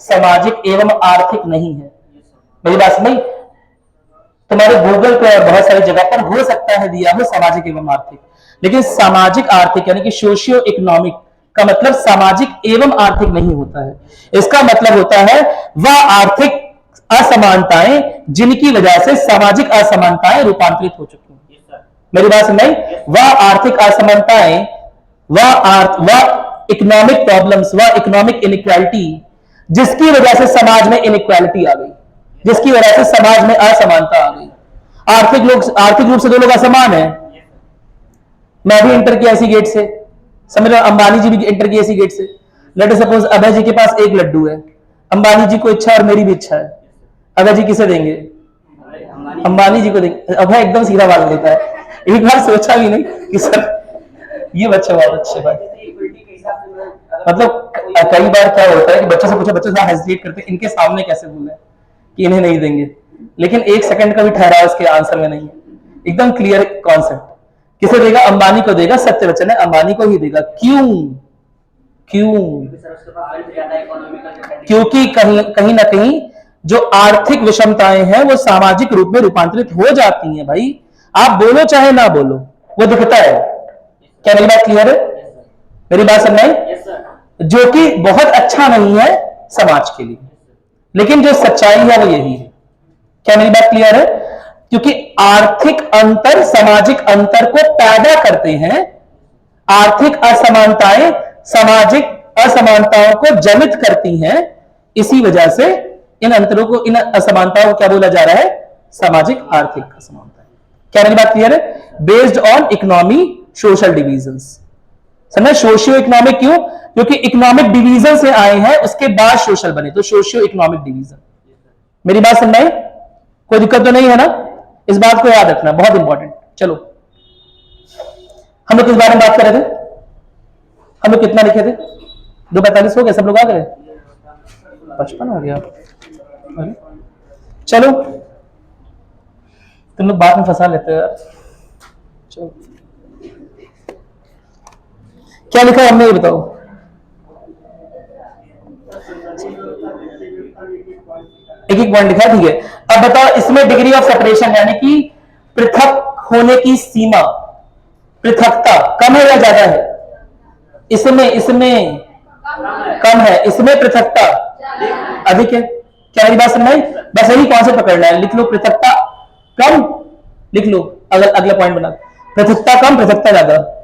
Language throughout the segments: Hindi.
सामाजिक एवं आर्थिक नहीं है। मेरी बात समझ? तुम्हारे गूगल पे और बहुत सारी जगह पर हो सकता है दिया हो सामाजिक एवं आर्थिक, लेकिन सामाजिक आर्थिक यानी कि सोशियो इकोनॉमिक का मतलब सामाजिक एवं आर्थिक नहीं होता है। इसका मतलब होता है वह आर्थिक असमानताएं जिनकी वजह से सामाजिक असमानताएं रूपांतरित हो चुकी हैं। मेरी बात समझ? वह आर्थिक असमानताएं, वह इकोनॉमिक प्रॉब्लम्स, वह इकोनॉमिक इनइक्वालिटी जिसकी वजह से समाज में इनइक्वालिटी आ गई, जिसकी वजह से समाज में असमानता आ गई। आर्थिक रूप से दो लोग असमान है। मैं भी इंटर किया इसी गेट से, समझ लो अंबानी जी भी इंटर किया इसी गेट से। लेट सपोज अभय जी के पास एक लड्डू है, अंबानी जी को इच्छा और मेरी भी इच्छा है, अभय जी किसे देंगे? अंबानी जी को देंगे। अभय एकदम सीधा बात होता है, एक बार सोचा भी नहीं कि सर ये बच्चे बहुत अच्छे भाई। मतलब कई बार क्या होता है कि बच्चों से पूछा, बच्चे थोड़ा हेजिटेट करते हैं इनके सामने कैसे बोले कि इन्हें नहीं देंगे, लेकिन एक सेकंड का भी ठहराव इसके आंसर में नहीं है। एकदम क्लियर कॉन्सेप्ट। किसे देगा? अंबानी को देगा। सत्य वचन है, अंबानी को ही देगा। क्यों? क्योंकि कहीं ना कहीं जो आर्थिक विषमताएं हैं वो सामाजिक रूप में रूपांतरित हो जाती हैं भाई। आप बोलो चाहे ना बोलो, वो दिखता है। क्या मेरी बात क्लियर है? मेरी बात समझ आई? जो कि बहुत अच्छा नहीं है समाज के लिए, लेकिन जो सच्चाई है वो यही है। क्या मेरी बात क्लियर है? क्योंकि आर्थिक अंतर सामाजिक अंतर को पैदा करते हैं। आर्थिक असमानताएं सामाजिक असमानताओं को जनित करती हैं। इसी वजह से इन अंतरों को, इन असमानताओं को क्या बोला जा रहा है? सामाजिक आर्थिक असमानताएं। क्या मेरी बात क्लियर है? Based on economy social divisions. समझे? सोशियो इकोनॉमिक क्यों? क्योंकि इकोनॉमिक डिवीजन से आए हैं, उसके बाद सोशल बने, तो सोशियो इकोनॉमिक डिवीजन। मेरी बात समझ आई? कोई दिक्कत तो नहीं है ना? इस बात को याद रखना, बहुत इंपॉर्टेंट। चलो, हम लोग किस बारे में बात कर रहे थे? हम लोग कितना लिखे थे? 2:45 हो गए, सब लोग आ गए? 55 हो गया। चलो, तुम लोग बात में फंसा लेते हो यार। चलो, क्या लिखा है हमने ये बताओ? एक एक पॉइंट लिखा है, ठीक है। अब बताओ, इसमें डिग्री ऑफ सेपरेशन यानी कि पृथक होने की सीमा, पृथकता कम है या ज्यादा है? इसमें कम है, इसमें पृथकता अधिक है। क्या मेरी बात समझ? बस यही कॉन्सेप्ट पकड़ना है। लिख लो पृथकता कम, लिख लो अगला पॉइंट बना, पृथकता कम पृथकता ज्यादा।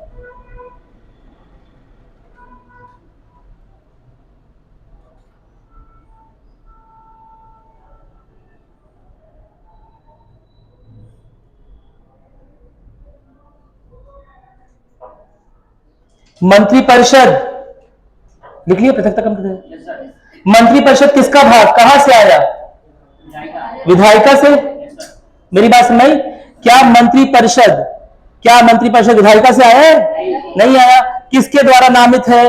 मंत्रिपरिषद लिख लिया, पृथकता कम पृथकता। मंत्रिपरिषद किसका भाग, कहां से आया? विधायिका से। मेरी बात समझ? क्या मंत्रिपरिषद विधायिका से आया है? नहीं आया। किसके द्वारा नामित है?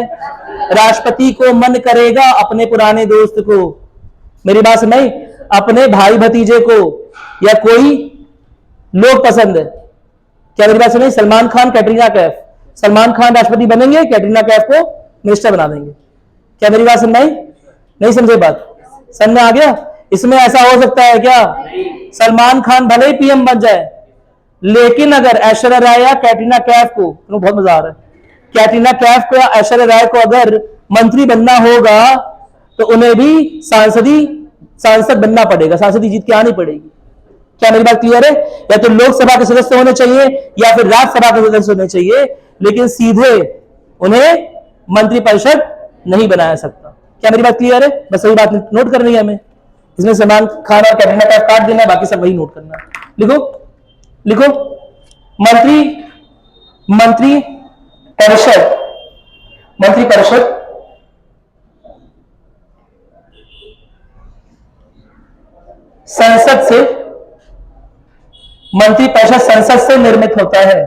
राष्ट्रपति को मन करेगा अपने पुराने दोस्त को, मेरी बात समझ, अपने भाई भतीजे को, या कोई लोग पसंद है। क्या मेरी बात समझ? सलमान खान, कैटरीना कैफ। सलमान खान राष्ट्रपति बनेंगे, कैटरीना कैफ को मिनिस्टर बना देंगे। क्या मेरी बात समझ? नहीं समझे बात? समझ में आ गया? इसमें ऐसा हो सकता है क्या? सलमान खान भले ही पीएम बन जाए, लेकिन अगर ऐश्वर्या राय या कैटरीना कैफ को, तो बहुत मजा आ रहा है, कैटरीना कैफ को या ऐश्वर्या राय को अगर मंत्री बनना होगा तो उन्हें भी सांसद बनना पड़ेगा, सांसदी जीत के आनी पड़ेगी। क्या मेरी बात क्लियर है? या तो लोकसभा के सदस्य होने चाहिए या फिर राज्यसभा के सदस्य होने चाहिए, लेकिन सीधे उन्हें मंत्रिपरिषद नहीं बनाया सकता। क्या मेरी बात क्लियर है? बस सही बात नोट करनी है हमें। इसमें सलमान खान और कैटरीना कैफ काट देना है, बाकी सब वही नोट करना है। लिखो मंत्रिपरिषद संसद से, मंत्रिपरिषद संसद से निर्मित होता है।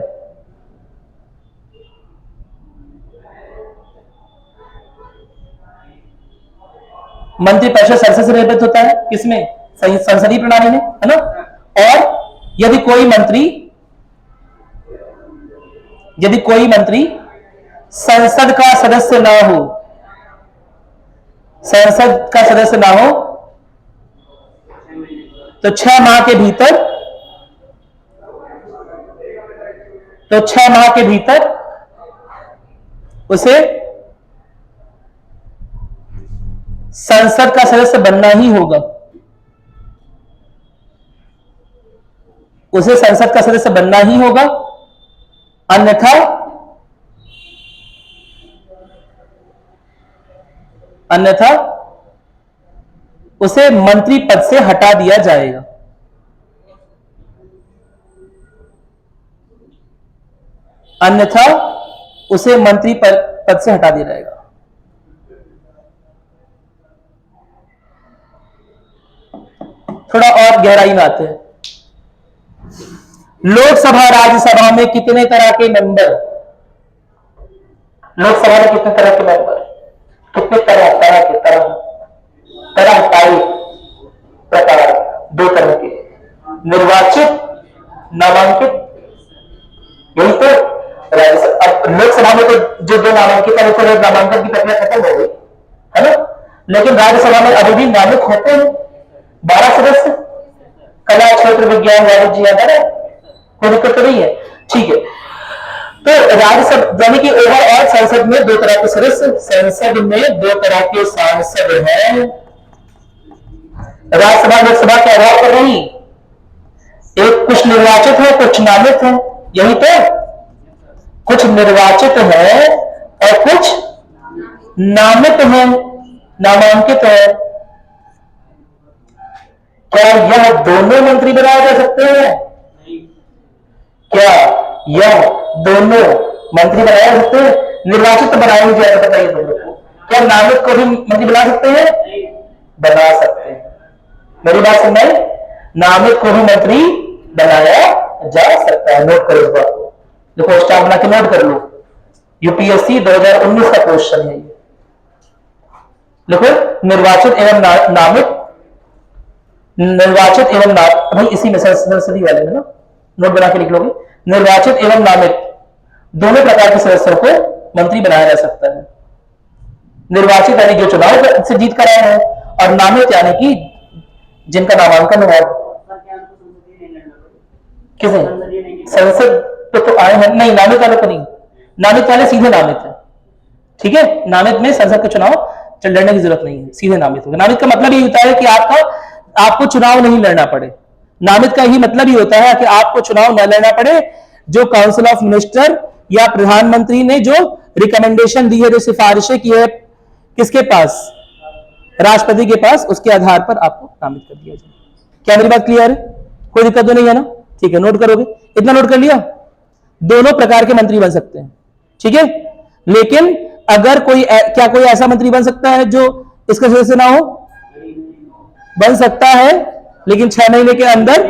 मंत्रिपरिषद संसद से निर्मित होता है किसमें? संसदीय प्रणाली में, है ना? और यदि कोई मंत्री संसद का सदस्य ना हो, संसद का सदस्य ना हो तो 6 माह के भीतर, तो 6 माह के भीतर उसे संसद का सदस्य बनना ही होगा। उसे संसद का सदस्य बनना ही होगा, अन्यथा अन्यथा उसे मंत्री पद से हटा दिया जाएगा। अन्यथा उसे मंत्री पद से हटा दिया जाएगा। थोड़ा और गहराई में आते हैं। लोकसभा राज्यसभा में कितने तरह के मेंबर, लोकसभा में कितने तरह के मेंबर, कितने तरह प्रकार, 2 तरह के, निर्वाचित, नामांकित। यही तो राज्यसभा, अब लोकसभा में तो जो 2 नामांकित है, तो नामांकन की प्रक्रिया खत्म हो गई है ना, लेकिन राज्यसभा में अभी भी नामित होते हैं 12 सदस्य। कला, क्षेत्र, विज्ञान, वाणिज्य, याद है, कोई दिक्कत तो नहीं है, ठीक है। तो राज्यसभा यानी कि ओवरऑल संसद में 2 तरह के सदस्य, संसद में 2 तरह के सांसद हैं। राज्यसभा लोकसभा के आधार पर नहीं, एक कुछ निर्वाचित है, कुछ नामित है, यही तो, कुछ निर्वाचित है और कुछ नामित है, नामांकित है। क्या यह दोनों मंत्री बनाए जा सकते हैं? क्या यह दोनों मंत्री बनाए जा सकते हैं? निर्वाचित तो बनाया नहीं जाएगा, बताइए दोनों को। क्या नामित को भी मंत्री बना सकते हैं? बना सकते हैं। मेरी बात सुनाई, नामित को भी मंत्री बनाया जा सकता है। नोट करो इस बात को, देखो स्टार बना के नोट कर लो। यूपीएससी 2019 का क्वेश्चन है ये। देखो निर्वाचित एवं नामित, निर्वाचित एवं नामित, भाई इसी में संसदीय वाले में ना नोट बना के लिख लोगे। निर्वाचित एवं नामित दोनों प्रकार के सदस्यों को मंत्री बनाया जा सकता है। निर्वाचित यानी जो चुनाव से जीत कर आए हैं, और नामित यानी कि जिनका नामांकन हुआ। किसे? संसद पे तो आए हैं, नहीं नामित वाले को नहीं, नामित वाले सीधे नामित है, ठीक है। नामित में संसद का चुनाव लड़ने की जरूरत नहीं है, सीधे नामित होगा। नामित का मतलब ये होता है कि आपको चुनाव नहीं लड़ना पड़े। नामित का ही मतलब ही होता है कि आपको चुनाव न लड़ना पड़े। जो काउंसिल ऑफ मिनिस्टर या प्रधानमंत्री ने जो रिकमेंडेशन दी है, जो सिफारिशें की है, किसके पास? राष्ट्रपति के पास, उसके आधार पर आपको नामित कर दिया जाए। क्या मेरी बात क्लियर है? कोई दिक्कत तो नहीं है ना? ठीक है, नोट करोगे, इतना नोट कर लिया। दोनों प्रकार के मंत्री बन सकते हैं, ठीक है। लेकिन अगर क्या कोई ऐसा मंत्री बन सकता है जो इसका सदस्य ना हो? बन सकता है, लेकिन 6 महीने के अंदर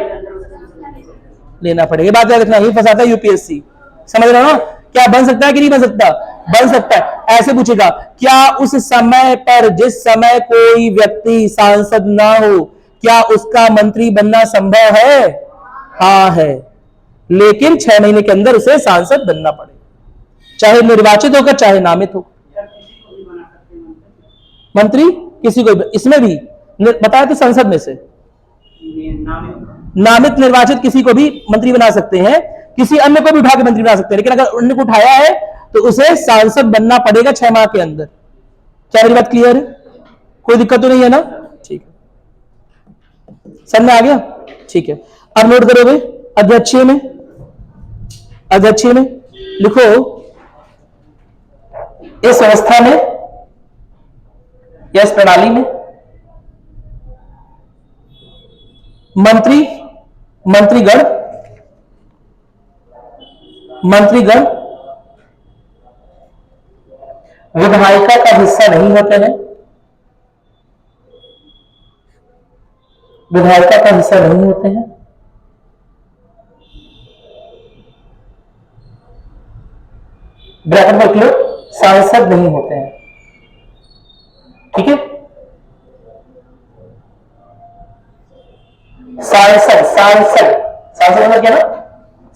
लेना पड़ेगा। बात याद रखना, यही फंसाता है यूपीएससी, समझ रहे हो ना? क्या बन सकता है कि नहीं बन सकता? बन सकता है। ऐसे पूछेगा, क्या उस समय पर, जिस समय कोई व्यक्ति सांसद ना हो, क्या उसका मंत्री बनना संभव है? हाँ है, लेकिन 6 महीने के अंदर उसे सांसद बनना पड़ेगा, चाहे निर्वाचित होकर चाहे नामित हो। मंत्री किसी को, इसमें भी बताया तो संसद में से नामित निर्वाचित किसी को भी मंत्री बना सकते हैं, किसी अन्य को भी उठा के मंत्री बना सकते हैं, लेकिन अगर उन्होंने को उठाया है तो उसे सांसद बनना पड़ेगा 6 माह के अंदर। क्या मेरी बात क्लियर है? कोई दिक्कत तो नहीं है ना? ठीक है, समझ आ गया? ठीक है, अब नोट करोगे अध्यक्षीय में, अध्यक्षीय में लिखो, इस व्यवस्था में या इस प्रणाली में मंत्रीगण विधायिका का हिस्सा नहीं होते हैं, विधायिका का हिस्सा नहीं होते हैं। ब्रैकेट में लिख लो, सांसद नहीं होते हैं, ठीक है। सांसद मतलब क्या ना?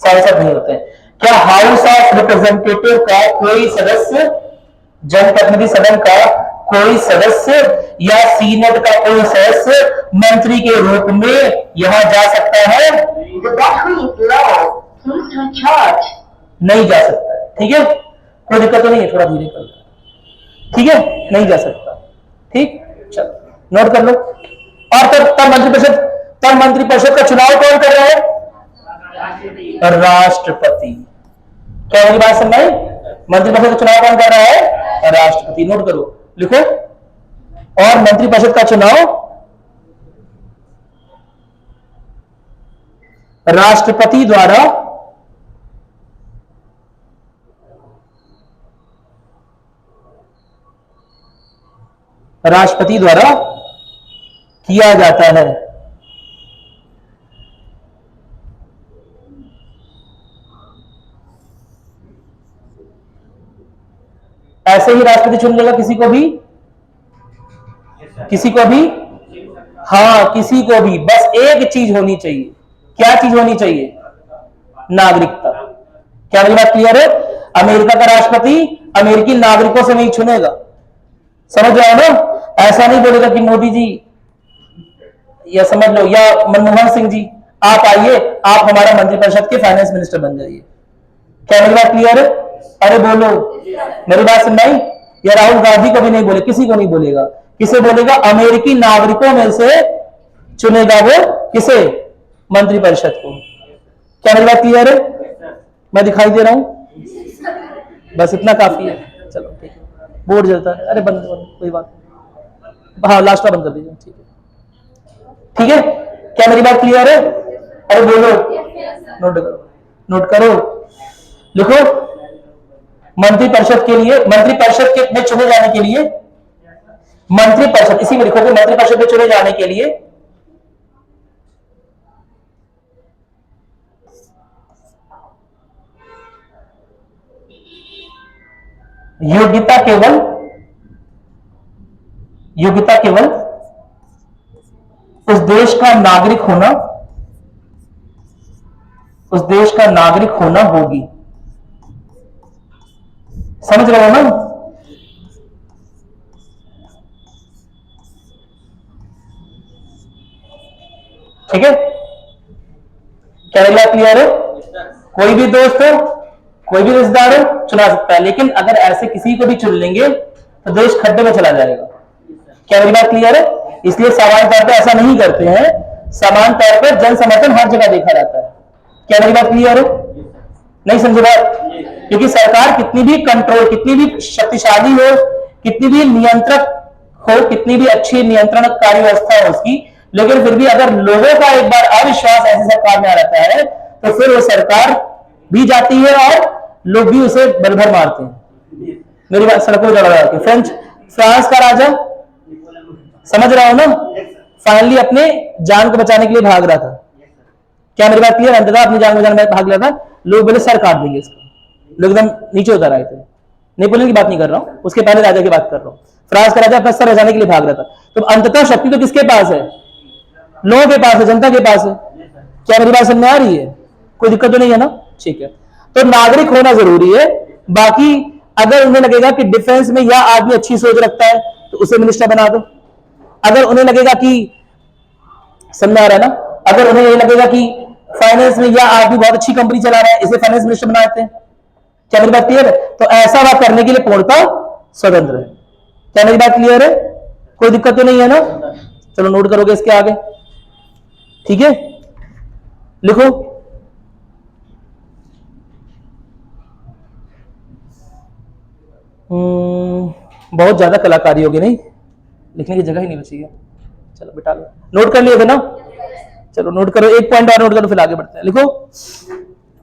सांसद नहीं होते हैं। क्या हाउस ऑफ रिप्रेजेंटेटिव का कोई सदस्य, जनप्रतिनिधि सदन का कोई सदस्य या सीनेट का कोई सदस्य मंत्री के रूप में यहां जा सकता है? नहीं जा सकता है। ठीक है, कोई दिक्कत तो नहीं है, थोड़ा धीरे कर, ठीक है, नहीं जा सकता। ठीक, चलो नोट कर लो। और तब मंत्री परिषद का चुनाव कौन कर रहा है? राष्ट्रपति। क्या मेरी बात समझ आई? मंत्रिपरिषद का चुनाव कौन कर रहा है? राष्ट्रपति। नोट करो, लिखो। और मंत्रिपरिषद का चुनाव राष्ट्रपति द्वारा किया जाता है। ऐसे ही राष्ट्रपति चुन लेगा किसी को भी? हाँ, किसी को भी। बस एक चीज होनी चाहिए। क्या चीज होनी चाहिए? नागरिकता। क्या मेरी बात क्लियर है? अमेरिका का राष्ट्रपति अमेरिकी नागरिकों से नहीं चुनेगा। समझ रहे हो ना? ऐसा नहीं बोलेगा कि मोदी जी, या समझ लो, या मनमोहन सिंह जी आप आइए, आप हमारा मंत्रिपरिषद के फाइनेंस मिनिस्टर बन जाइए। क्या मेरी बात क्लियर है? अरे बोलो, मेरी बात सुन नहीं? या राहुल गांधी को भी नहीं बोले, किसी को नहीं बोलेगा। किसे बोलेगा? अमेरिकी नागरिकों में से चुनेगा वो। किसे? मंत्रिपरिषद को। क्या मेरी बात क्लियर है? मैं दिखाई दे रहा हूं? बस इतना काफी है। चलो ठीक है, बोर्ड जलता है। अरे बंद, कोई बात नहीं। हाँ, लास्ट बंद कर दीजिए। ठीक है, ठीक है। क्या मेरी बात क्लियर है? अरे बोलो, नोट करो, लिखो। मंत्रिपरिषद के लिए, मंत्रिपरिषद के में चुने जाने के लिए, मंत्रिपरिषद, इसी में लिखोगे, मंत्रिपरिषद में चुने जाने के लिए योग्यता केवल उस देश का नागरिक होना होगी। समझ रहे हो ना? ठीक है, क्या बात क्लियर है? कोई भी दोस्त हो, कोई भी रिश्तेदार हो, चुना सकता है। लेकिन अगर ऐसे किसी को भी चुन लेंगे तो देश खड्डे में चला जाएगा। क्या मेरी बात क्लियर है? इसलिए सामान्य तौर पे ऐसा नहीं करते हैं। सामान्य तौर पर जन समर्थन हर जगह देखा जाता है। क्या मेरी बात क्लियर है? नहीं समझे बात? क्योंकि सरकार कितनी भी कंट्रोल, कितनी भी शक्तिशाली हो, कितनी भी नियंत्रक हो, कितनी भी अच्छी नियंत्रणकारी व्यवस्था हो उसकी, लेकिन फिर भी अगर लोगों का एक बार अविश्वास ऐसी सरकार में आ जाता है तो फिर वो सरकार भी जाती है और लोग भी उसे बलभर मारते हैं। मेरी बात सड़कों पर चढ़ा जाती है। फ्रांस का राजा, समझ रहा हो ना, फाइनली अपने जान को बचाने के लिए भाग रहा था। क्या मेरी बात क्लियर? अंततः अपनी जान बचाने में भाग रहा था। लोग बोले सर काट देंगे इसका, लोग एकदम नीचे उतर आए थे। नेपोलियन की बात नहीं कर रहा हूं, उसके पहले राजा की बात कर रहा हूं। फ्रांस का राजा अपना सर बचाने के लिए भाग रहा था। तो अंततः शक्ति तो किसके पास है? लोगों के पास है, जनता के पास है। क्या मेरी बात समझ में आ रही है? कोई दिक्कत तो नहीं है ना? ठीक है, तो नागरिक होना जरूरी है। बाकी अगर उन्हें लगेगा कि डिफेंस में यह आदमी अच्छी सोच रखता है तो उसे मिनिस्टर बना दो। अगर उन्हें लगेगा कि, समझ आ रहा है ना, अगर उन्हें ये लगेगा कि फाइनेंस में यह आदमी बहुत अच्छी कंपनी चला रहा है, इसे फाइनेंस मिनिस्टर बना देते हैं। क्या मेरी बात क्लियर है? तो ऐसा बात करने के लिए पूर्णतः स्वतंत्र है। क्या मेरी बात क्लियर है? कोई दिक्कत तो नहीं है ना? चलो नोट करोगे इसके आगे, ठीक है, लिखो। बहुत ज्यादा कलाकारी होगी, नहीं लिखने की जगह ही नहीं बची है। चलो बिठा लो, नोट कर लिए थे ना? चलो नोट करो, एक पॉइंट और नोट करो, फिर आगे बढ़ते हैं। लिखो,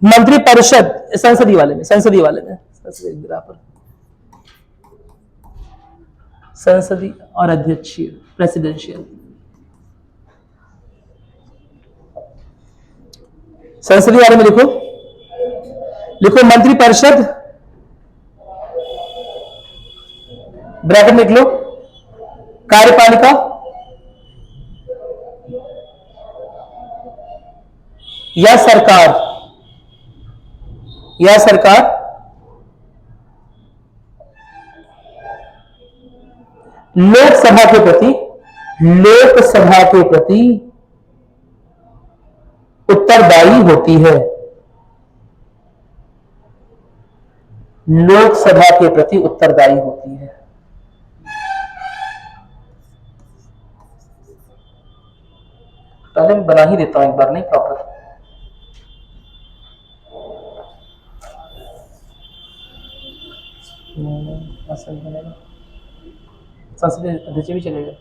मंत्रिपरिषद, संसदीय वाले में संसदीय और अध्यक्षीय, प्रेसिडेंशियल। संसदीय वाले में लिखो मंत्रिपरिषद, ब्रैकेट में लिख लो, कार्यपालिका या सरकार लोकसभा के प्रति, लोकसभा के प्रति उत्तरदायी होती है। लोकसभा के प्रति उत्तरदायी होती है। पहले मैं बना ही देता हूं एक बार, नहीं प्रॉपर। संसदीय अध्यक्ष भी चलेगा।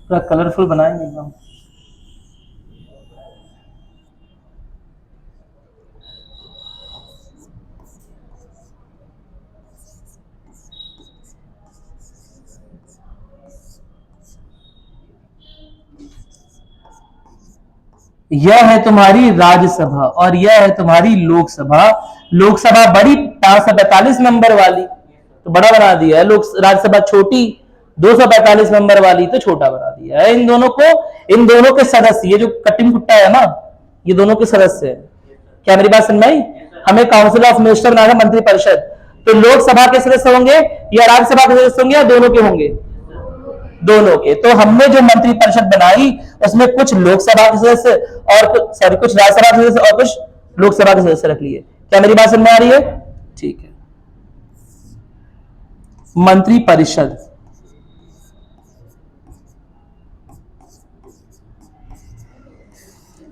पूरा कलरफुल बनाएंगे एकदम। यह है तुम्हारी राज्यसभा और यह है तुम्हारी लोकसभा। लोकसभा बड़ी 545 नंबर वाली तो बड़ा बना दिया है, लोक राज्यसभा छोटी 245 नंबर वाली तो छोटा बना दिया है। इन दोनों को, इन दोनों के सदस्य, ये जो कटिंग कुट्टा है ना, ये दोनों के सदस्य है। क्या मेरी बात समझ में आई? हमें काउंसिल ऑफ मिनिस्टर बनाना, मंत्री परिषद, तो लोकसभा के सदस्य होंगे या राज्यसभा के सदस्य होंगे या दोनों के होंगे? दोनों के। तो हमने जो मंत्री परिषद बनाई उसमें कुछ लोकसभा के सदस्य और कुछ राज्यसभा के सदस्य और कुछ लोकसभा के सदस्य रख लिए। क्या मेरी बात समझ में आ रही है? ठीक है। मंत्री परिषद,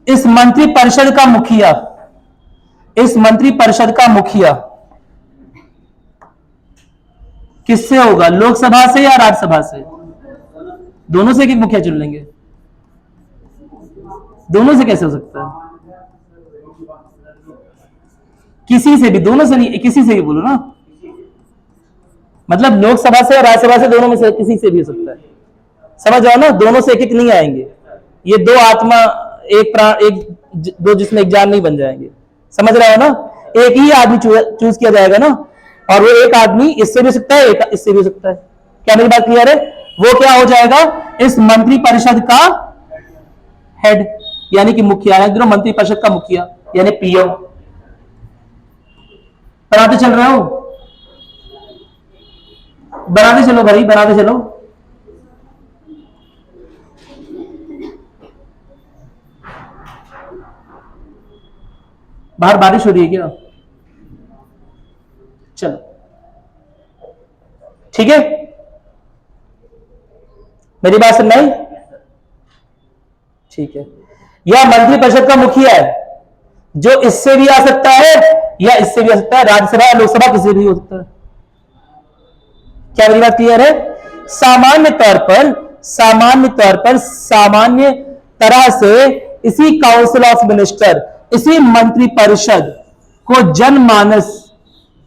इस मंत्री परिषद का मुखिया, इस मंत्री परिषद का मुखिया किससे होगा? लोकसभा से या राज्यसभा से? दोनों से एक मुखिया चुन लेंगे। दोनों से कैसे हो सकता है? किसी से भी, दोनों से नहीं, किसी से भी बोलो ना, मतलब लोकसभा से और राज्यसभा से, दोनों में से किसी से भी हो सकता है। समझ जाओ ना, दोनों से एक एक नहीं आएंगे। ये दो आत्मा एक प्राण, एक दो जिसमें एक जान नहीं बन जाएंगे। समझ रहे हो ना? एक ही आदमी चूज किया जाएगा ना, और वो एक आदमी इससे भी हो सकता है, एक इससे भी हो सकता है। क्या मेरी बात क्लियर है? वो क्या हो जाएगा? इस मंत्री परिषद का हेड, यानी कि मुखिया है, मंत्री परिषद का मुखिया यानी पीएम। बनाते चल रहे हो? बनाते चलो भाई, बनाते चलो। बाहर बारिश हो रही है क्या? चलो ठीक है, मेरी बात सुन रही? ठीक है। यह मंत्री परिषद का मुखिया है, जो इससे भी आ सकता है या इससे भी आ सकता है, राज्यसभा या लोकसभा किसी भी हो सकता है। क्या मेरी बात क्लियर है? सामान्य तौर पर, सामान्य तरह से इसी काउंसिल ऑफ मिनिस्टर, इसी मंत्री परिषद को जनमानस,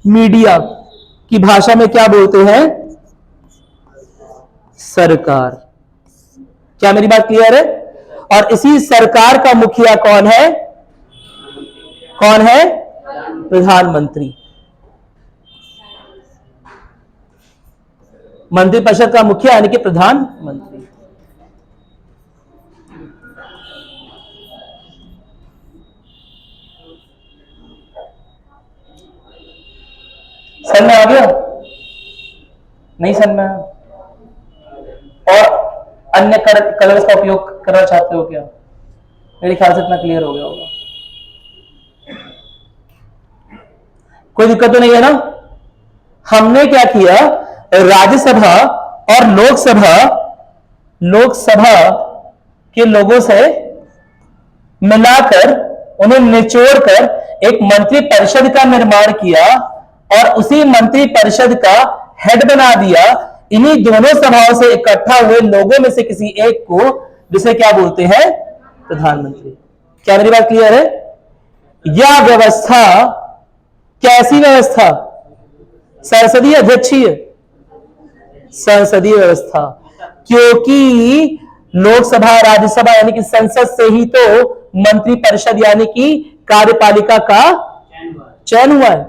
मीडिया की भाषा में क्या बोलते हैं? सरकार। क्या मेरी बात क्लियर है? और इसी सरकार का मुखिया कौन है? कौन है? प्रधानमंत्री। मंत्री परिषद का मुखिया यानी कि प्रधानमंत्री। समझ में आ गया? नहीं समझ में? और अन्य कलर्स का उपयोग करना चाहते हो क्या? मेरे ख्याल से इतना क्लियर हो गया होगा। कोई दिक्कत तो नहीं है ना? हमने क्या किया, राज्यसभा और लोकसभा के लोगों से मिलाकर, उन्हें निचोड़कर एक मंत्री परिषद का निर्माण किया, और उसी मंत्री परिषद का हेड बना दिया इन्हीं दोनों सभाओं से इकट्ठा हुए लोगों में से किसी एक को, जिसे क्या बोलते हैं, प्रधानमंत्री। क्या मेरी बात क्लियर है? यह व्यवस्था कैसी व्यवस्था? संसदीय अध्यक्षीय संसदीय व्यवस्था, क्योंकि लोकसभा राज्यसभा यानी कि संसद से ही तो मंत्री परिषद यानी कि कार्यपालिका का चयन हुआ है।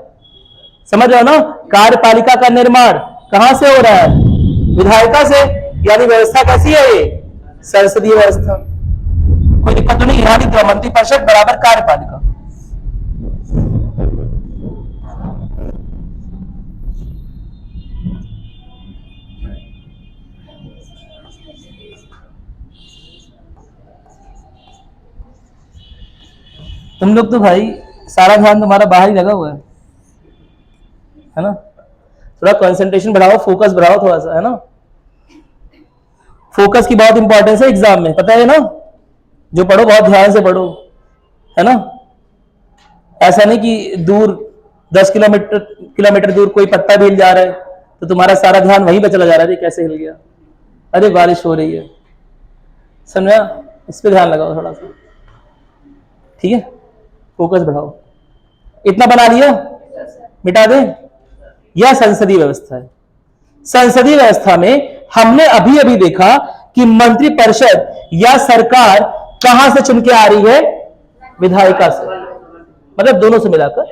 समझ रहे हो ना? कार्यपालिका का निर्माण कहां से हो रहा है? विधायिका से। यानी व्यवस्था कैसी है ये? संसदीय व्यवस्था। कोई दिक्कत तो नहीं? यानी मंत्री परिषद बराबर कार्यपालिका। तुम लोग तो भाई सारा ध्यान तुम्हारा बाहर ही लगा हुआ है ना? थोड़ा कंसंट्रेशन बढ़ाओ, फोकस बढ़ाओ थोड़ा सा, है ना? फोकस की बहुत इंपॉर्टेंस है एग्जाम में, पता है ना? जो पढ़ो बहुत ध्यान से पढ़ो, है ना? ऐसा नहीं कि दूर 10 किलोमीटर दूर कोई पत्ता भी हिल जा रहा है तो तुम्हारा सारा ध्यान वहीं पे चला जा रहा है, कैसे हिल गया, अरे बारिश हो रही है, समझा? इस पे ध्यान लगाओ थोड़ा सा, ठीक है? फोकस बढ़ाओ। इतना बना लिया, मिटा दे। यह संसदीय व्यवस्था है। संसदीय व्यवस्था में हमने अभी अभी देखा कि मंत्री परिषद या सरकार कहां से चुन के आ रही है? विधायिका से, मतलब दोनों से मिलाकर।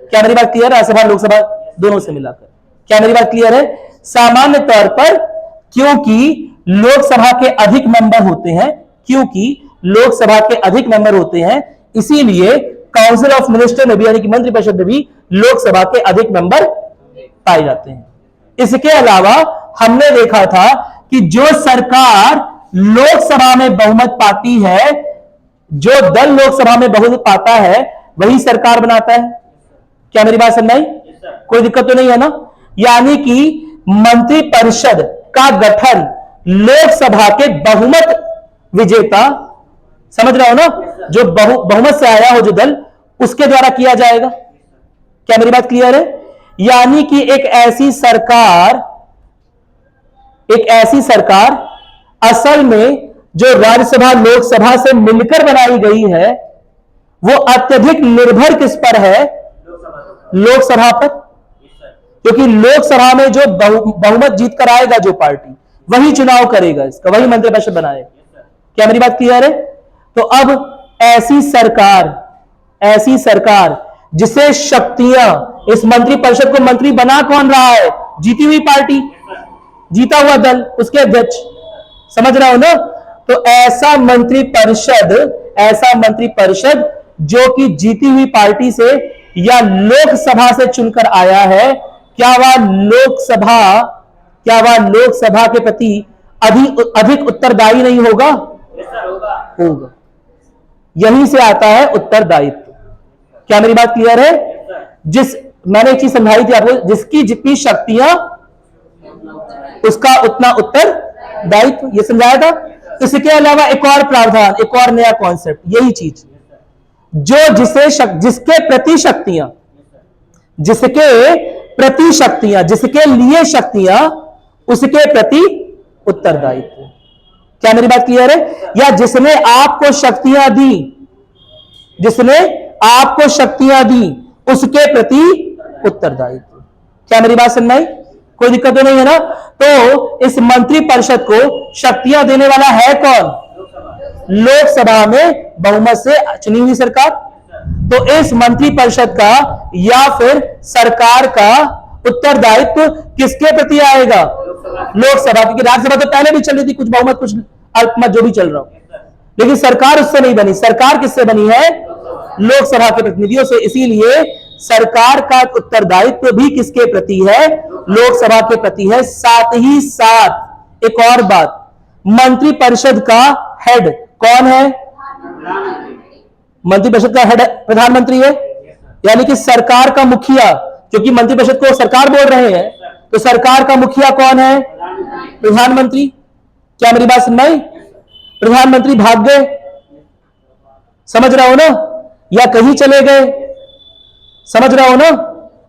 क्या मेरी बात क्लियर है? राज्यसभा लोकसभा दोनों से मिलाकर। क्या मेरी बात क्लियर है? सामान्य तौर पर क्योंकि लोकसभा के अधिक मेंबर होते हैं, क्योंकि लोकसभा के अधिक मेंबर होते हैं, इसीलिए काउंसिल ऑफ मिनिस्टर में भी यानी कि मंत्री परिषद में भी लोकसभा के अधिक मेंबर पाए जाते हैं। इसके अलावा हमने देखा था कि जो सरकार लोकसभा में बहुमत पाती है, जो दल लोकसभा में बहुमत पाता है वही सरकार बनाता है। क्या मेरी बात समझ आई? कोई दिक्कत तो नहीं है ना? यानी कि मंत्री परिषद का गठन लोकसभा के बहुमत विजेता, समझ रहे हो ना, जो बहुमत से आया हो जो दल, उसके द्वारा किया जाएगा। क्या मेरी बात क्लियर है? यानी कि एक ऐसी सरकार असल में जो राज्यसभा लोकसभा से मिलकर बनाई गई है, वो अत्यधिक निर्भर किस पर है? लोकसभा पर। क्योंकि लोकसभा में जो बहुमत जीत कर आएगा जो पार्टी, वही चुनाव करेगा इसका, वही मंत्रिपरिषद बनाएगा। क्या मेरी बात क्लियर है? तो अब ऐसी सरकार जिसे शक्तियां, इस मंत्री परिषद को मंत्री बना कौन रहा है? जीती हुई पार्टी, जीता हुआ दल, उसके अध्यक्ष, समझ रहा हो ना? तो ऐसा मंत्री परिषद जो कि जीती हुई पार्टी से या लोकसभा से चुनकर आया है, क्या वह लोकसभा के प्रति अधिक उत्तरदायी नहीं होगा? होगा। यहीं से आता है उत्तरदायित्व। क्या मेरी बात क्लियर है? मैंने एक चीज समझाई थी आपको, जिसकी जितनी शक्तियां उसका उतना उत्तरदायित्व, ये समझाया था। इसके अलावा एक और प्रावधान, एक और नया कॉन्सेप्ट, यही चीज, जिसके प्रति शक्तियां, जिसके लिए शक्तियां, उसके प्रति उत्तरदायित्व। क्या मेरी बात क्लियर है? या जिसने आपको शक्तियां दी, उसके प्रति उत्तरदायित्व। क्या मेरी बात समझ आई? कोई दिक्कत तो नहीं है ना? तो इस मंत्री परिषद को शक्तियां देने वाला है कौन? लोकसभा में बहुमत से चुनी हुई सरकार। तो इस मंत्री परिषद का या फिर सरकार का उत्तरदायित्व किसके प्रति आएगा? लोकसभा। क्योंकि राज्यसभा तो पहले भी चल रही थी, कुछ बहुमत कुछ अल्पमत जो भी चल रहा हो, लेकिन सरकार उससे नहीं बनी। सरकार किससे बनी है? लोकसभा के प्रतिनिधियों से। इसीलिए सरकार का उत्तरदायित्व भी किसके प्रति है? लोकसभा के प्रति है। साथ ही साथ एक और बात, मंत्री परिषद का हेड कौन है? मंत्री परिषद का हेड प्रधानमंत्री है, यानी कि सरकार का मुखिया। क्योंकि मंत्री परिषद को सरकार बोल रहे हैं, तो सरकार का मुखिया कौन है? प्रधानमंत्री। क्या मेरी बात समझ आई? प्रधानमंत्री भाग गए, समझ रहा हो ना, या कहीं चले गए, समझ रहा हो ना?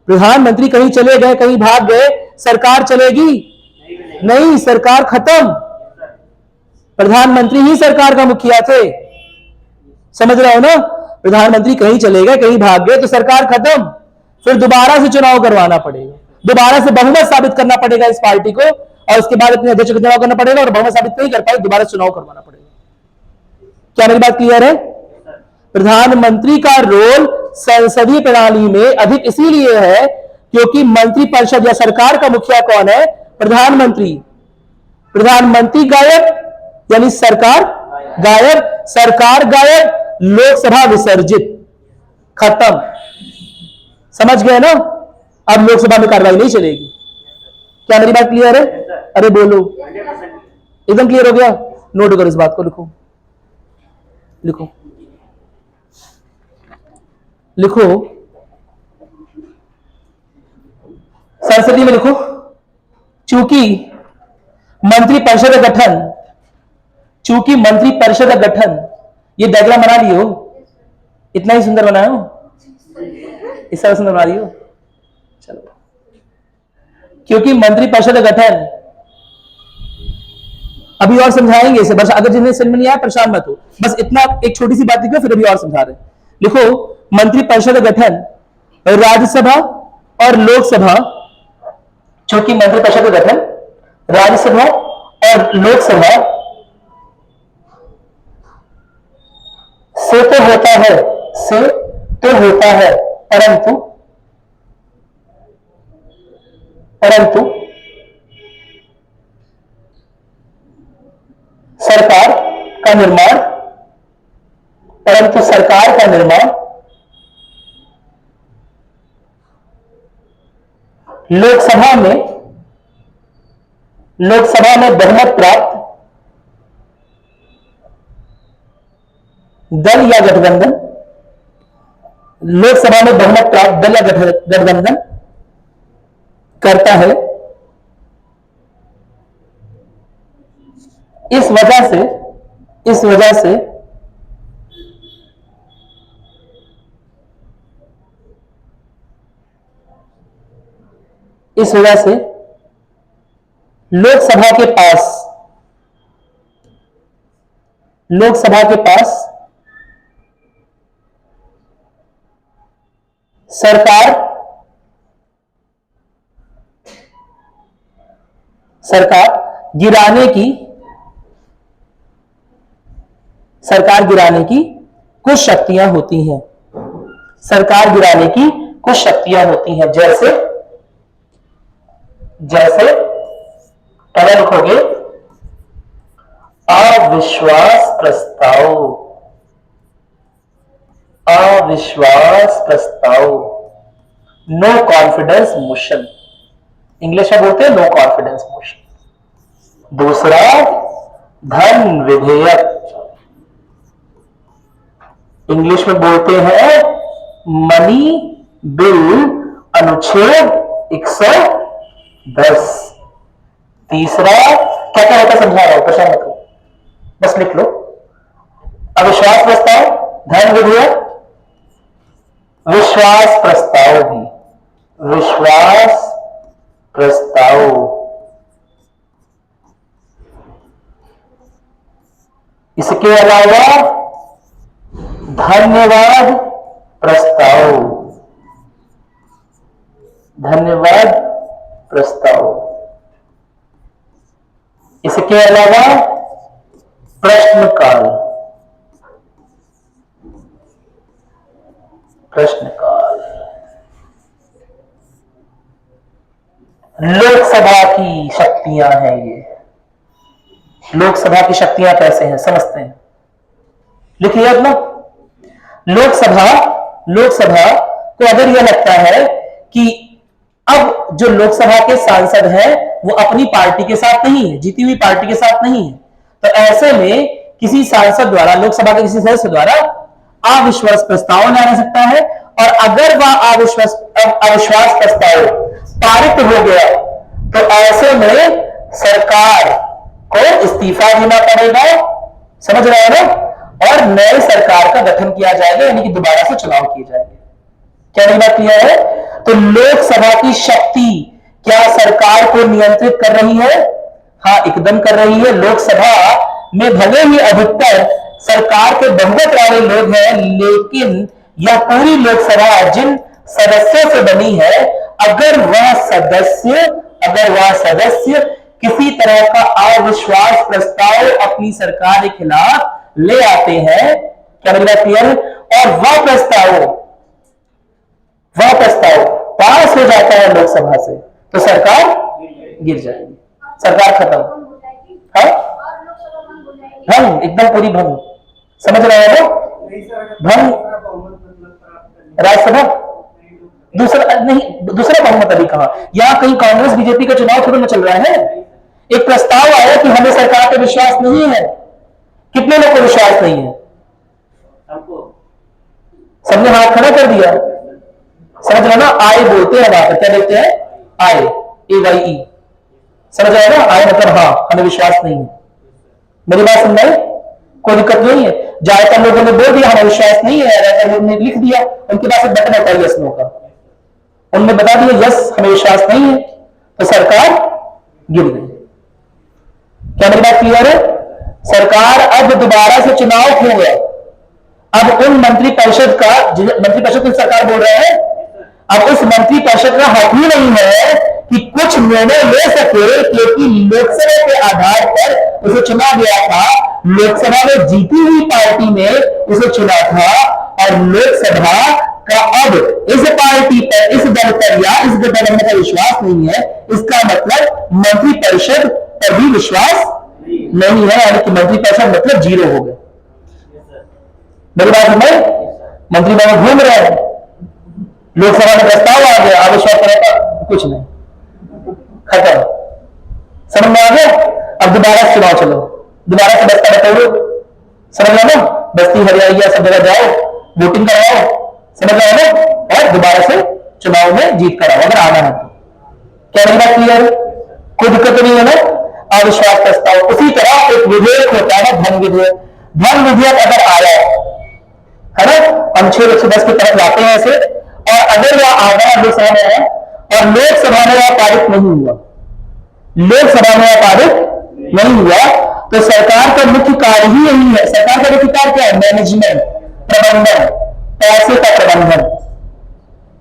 प्रधानमंत्री कहीं चले गए, कहीं भाग गए, सरकार चलेगी? नहीं, सरकार खत्म। प्रधानमंत्री ही सरकार का मुखिया थे, समझ रहे हो ना? प्रधानमंत्री कहीं चले गए, कहीं भाग गए तो सरकार खत्म। फिर दोबारा से चुनाव करवाना पड़ेगा, दोबारा से बहुमत साबित करना पड़ेगा इस पार्टी को, और उसके बाद अपने अध्यक्ष का चुनाव करना पड़ेगा, और बहुमत साबित नहीं कर पाए दोबारा चुनाव करवाना पड़ेगा। क्या मेरी बात क्लियर है? प्रधानमंत्री का रोल संसदीय प्रणाली में अधिक इसीलिए है क्योंकि मंत्रिपरिषद या सरकार का मुखिया कौन है? प्रधानमंत्री। प्रधानमंत्री गायब यानी सरकार गायब, सरकार गायब, लोकसभा विसर्जित, खत्म। समझ गए ना? अब लोकसभा में कार्रवाई नहीं चलेगी। क्या मेरी बात क्लियर है? अरे बोलो, एकदम क्लियर हो गया? नोट करो इस बात को, लिखो लिखो लिखो, संसदीय में लिखो, चूंकि मंत्रिपरिषद का गठन, चूंकि मंत्रिपरिषद का गठन, ये डायग्राम बना लियो, इतना ही सुंदर बनाया हो, इस तरह सुंदर बना लियो, चलो। क्योंकि मंत्रिपरिषद का गठन, अभी और समझाएंगे इसे, बस अगर जिन्हें समझ में नहीं आया परेशान मत हो, बस इतना एक छोटी सी बात लिखो, फिर अभी और समझा रहे हैं। लिखो, मंत्रिपरिषद का गठन राज्यसभा और लोकसभा, चूंकि मंत्रिपरिषद का गठन राज्यसभा और लोकसभा से तो होता है, से तो होता है, परंतु सरकार का निर्माण, परंतु सरकार का निर्माण लोकसभा में बहुमत प्राप्त दल या गठबंधन, लोकसभा में बहुमत प्राप्त दल या गठबंधन करता है। इस वजह से लोकसभा के पास सरकार गिराने की कुछ शक्तियां होती हैं। सरकार गिराने की कुछ शक्तियां होती हैं, जैसे पहले लिखोगे अविश्वास प्रस्ताव, नो कॉन्फिडेंस मोशन, इंग्लिश में बोलते हैं नो कॉन्फिडेंस मोशन। दूसरा धन विधेयक, इंग्लिश में बोलते हैं मनी बिल, अनुच्छेद 110। तीसरा क्या क्या होता समझा रहा हूं, परेशान मत हो, बस लिख लो। अविश्वास प्रस्ताव, धन विधेयक, विश्वास प्रस्ताव भी, विश्वास प्रस्ताव, इसके अलावा धन्यवाद प्रस्ताव, इसके अलावा प्रश्नकाल, लोकसभा की शक्तियां हैं ये। लोकसभा की शक्तियां कैसे हैं समझते हैं, लिखिए अपना। लोकसभा को अगर यह लगता है कि अब जो लोकसभा के सांसद हैं वो अपनी पार्टी के साथ नहीं है, जीती हुई पार्टी के साथ नहीं है, तो ऐसे में किसी सांसद द्वारा, लोकसभा के किसी सदस्य द्वारा अविश्वास प्रस्ताव लाया जा सकता है, और अगर वह अविश्वास प्रस्ताव पारित हो गया तो ऐसे में सरकार को इस्तीफा देना पड़ेगा, समझ रहे हो ना, और नई सरकार का गठन किया जाएगा, यानी कि दोबारा से चुनाव किए जाएंगे। क्या मेरी बात क्लियर है? तो लोकसभा की शक्ति क्या सरकार को नियंत्रित कर रही है? हाँ, एकदम कर रही है। लोकसभा में भले ही अधिकतर सरकार के बहुमत वाले लोग हैं, लेकिन यह पूरी लोकसभा जिन सदस्यों से बनी है, अगर वह सदस्य किसी तरह का अविश्वास प्रस्ताव अपनी सरकार के खिलाफ ले आते हैं, क्या मेरी बात क्लियर है, और वह प्रस्ताव पास हो जाता है लोकसभा से, तो सरकार गिर जाएगी, सरकार खत्म। हाँ, भंग, एकदम पूरी भंग। समझ रहे हैं ना? भंग राज्यसभा, दूसरा बहुमत अभी कहा। यहां कहीं कांग्रेस बीजेपी का चुनाव थोड़ा ना चल रहा है। एक प्रस्ताव आया कि हमें सरकार पे विश्वास नहीं है। कितने लोग को विश्वास नहीं है? सबने हाथ खड़ा कर दिया। समझ रहे ना? आय बोलते हैं वहां पर, क्या देखते हैं? आय, AYE। समझ रहे ना? आय मतलब हाँ, हमें विश्वास नहीं है। मेरी बात समझ में? कोई दिक्कत नहीं है। ज्यादातर लोगों ने बोल दिया हमें विश्वास नहीं है, ज्यादातर लोगों ने लिख दिया, उनके पास एक बटन होता है यस नो का, उनने बता दिया यस हमें विश्वास नहीं है, तो सरकार गिर गई। क्या मेरी बात क्लियर है? सरकार अब दोबारा से चुनाव हो गया। अब उन मंत्रिपरिषद की सरकार बोल रहे हैं, अब उस मंत्रिपरिषद का हक ही नहीं है कि कुछ निर्णय ले सके, क्योंकि लोकसभा के आधार पर उसे चुना गया था। लोकसभा में जीती हुई पार्टी ने उसे चुना था, और लोकसभा का अब इस पार्टी पर, इस दल पर या इस गठबंधन का विश्वास नहीं है। इसका मतलब मंत्रिपरिषद पर भी विश्वास नहीं है, यानी कि मंत्रिपरिषद मतलब जीरो हो गया। मेरी बात समझ? मंत्री बाबू घूम रहे हैं, लोकसभा में प्रस्ताव आ गया, अविश्वास करेगा, कुछ नहीं, खत्म। समझ में आ गया? अब दोबारा से चुनाव चलो, दोबारा से बस्ता बटोरो। समझ लो ना? बस्ती हरियाणा सब जगह जाओ, वोटिंग कराओ, समझ रहे हो ना? और दोबारा से चुनाव में जीत कराओ अगर आना है तो। क्या मेरी बात क्लियर है? कोई दिक्कत नहीं है ना? अविश्वास प्रस्ताव। उसी तरह एक विधेयक होता है, धन विधेयक। धन विधेयक अगर आया है ना, अनुच्छेद 110 के तहत लाते हैं इसे, और अगर वह आधा लोकसभा में है और लोकसभा में वह पारित नहीं हुआ, लोकसभा में वह पारित नहीं हुआ, तो सरकार का मुख्य कार्य ही यही है। सरकार का मुख्य कार्य क्या है? मैनेजमेंट, प्रबंधन, पैसे का प्रबंधन।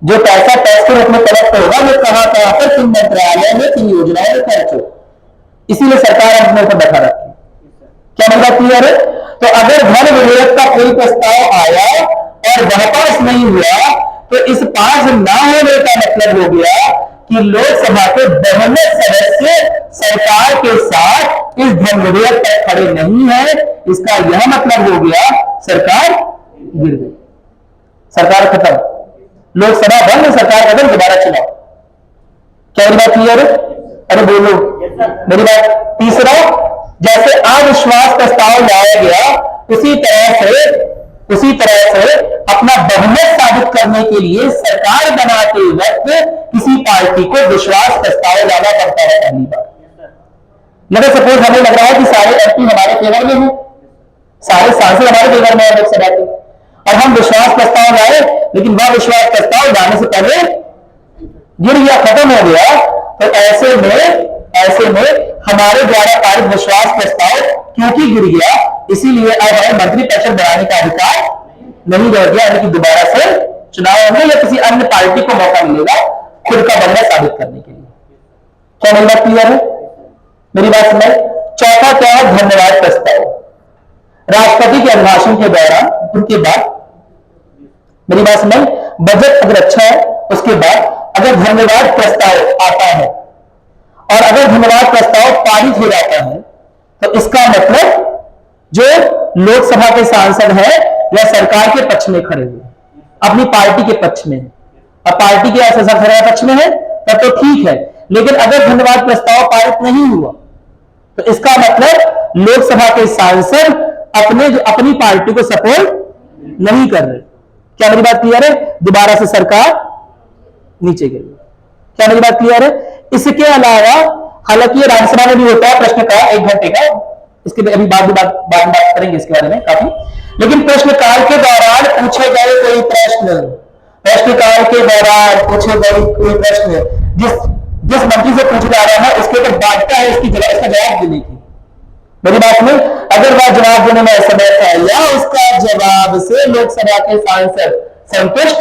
जो पैसा टैक्स के रूप में कलेक्ट होगा वो कहां पर, किन मंत्रालय में, किन योजनाओं में खर्च हो, इसीलिए सरकार अपने ऊपर बैठा रखी। क्या मेरी बात क्लियर है? तो अगर धन विधेयक का कोई प्रस्ताव आया और वह पास नहीं हुआ, तो इस पास ना होने का मतलब हो गया कि लोकसभा के बहुमत सदस्य सरकार के साथ इस धन विधेयक पर खड़े नहीं है। इसका यह मतलब हो गया सरकार गिर गई, सरकार खत्म, लोकसभा बंद, सरकार खत्म, दोबारा चुनाव। क्या मेरी बात क्लियर है? अरे बोलो मेरी बात। तीसरा, जैसे अविश्वास प्रस्ताव लाया गया, उसी तरह से अपना बहुमत साबित करने के लिए सरकार बनाते वक्त किसी पार्टी को विश्वास प्रस्ताव लाना पड़ता है पहली बार। मगर सपोज हमें लग रहा है कि सारे MP हमारे फेवर में हैं, सारे सांसद हमारे फेवर में है लोकसभा के, और हम विश्वास प्रस्ताव लाए, लेकिन वह विश्वास प्रस्ताव लाने से पहले गिर गया, खत्म हो गया। तो ऐसे में हमारे द्वारा पारित विश्वास प्रस्ताव क्योंकि गिर गया, इसीलिए अब हमें मंत्रिपरिषद बनाने का अधिकार नहीं रह गया, यानी कि दोबारा से चुनाव होंगे या किसी अन्य पार्टी को मौका मिलेगा खुद का बंदा साबित करने के लिए। क्या मेरी बात क्लियर है? मेरी बात समझ? चौथा क्या है? धन्यवाद प्रस्ताव। राष्ट्रपति के अभिभाषण के दौरान, उनके बाद, मेरी बात समझ, बजट अगर अच्छा है उसके बाद अगर धन्यवाद प्रस्ताव आता है और अगर धन्यवाद प्रस्ताव पारित हो जाता है, तो इसका मतलब जो लोकसभा के सांसद है या सरकार के पक्ष में खड़े हुए, अपनी पार्टी के पक्ष में है, और पार्टी के सरकार पक्ष में है, तब तो ठीक है। लेकिन अगर धन्यवाद प्रस्ताव पारित नहीं हुआ, तो इसका मतलब लोकसभा के सांसद अपनी पार्टी को सपोर्ट नहीं कर रहे। क्या मेरी बात क्लियर है? दोबारा से सरकार नीचे गिर गई। क्या मेरी बात क्लियर है? इसके अलावा, हालांकि ये राज्यसभा में भी होता है प्रश्न का 1 घंटे का, इसके अभी बाद में बात करेंगे इसके बारे में काफी। लेकिन प्रश्नकाल के दौरान पूछे गए कोई प्रश्न, प्रश्नकाल के दौरान पूछे गए कोई प्रश्न जिस मंत्री से पूछा जा रहा है उसके ऊपर बाध्यता है इसका जवाब देने की। मेरी बात में अगर वह जवाब देने में असमर्थ है या उसका जवाब से लोकसभा के सांसद संतुष्ट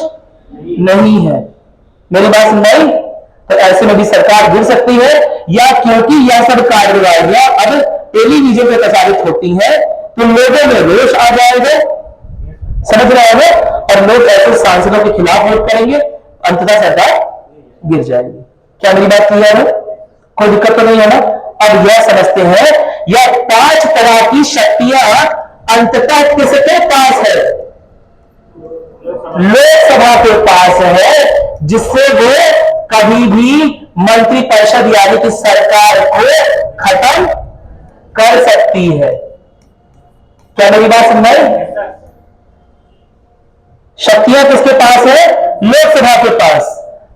नहीं है, मेरी बात सुन रही, तो ऐसे में भी सरकार गिर सकती है। या क्योंकि यह सब कार्यवाहियां अब टेलीविजन पे प्रसारित होती हैं तो लोगों में रोष आ जाएगा, समझ रहे हो, और लोग ऐसे सांसदों के खिलाफ वोट करेंगे, अंततः सरकार गिर जाएगी। क्या मेरी बात क्लियर है? कोई दिक्कत तो नहीं है ना? अब यह समझते हैं यह 5 तरह की शक्तियां अंततः किसके पास है? लोकसभा के पास है, जिससे वो कभी भी मंत्रिपरिषद यानी कि सरकार को खत्म कर सकती है। क्या मेरी बात समझ में? शक्तियां किसके पास है? लोकसभा के पास।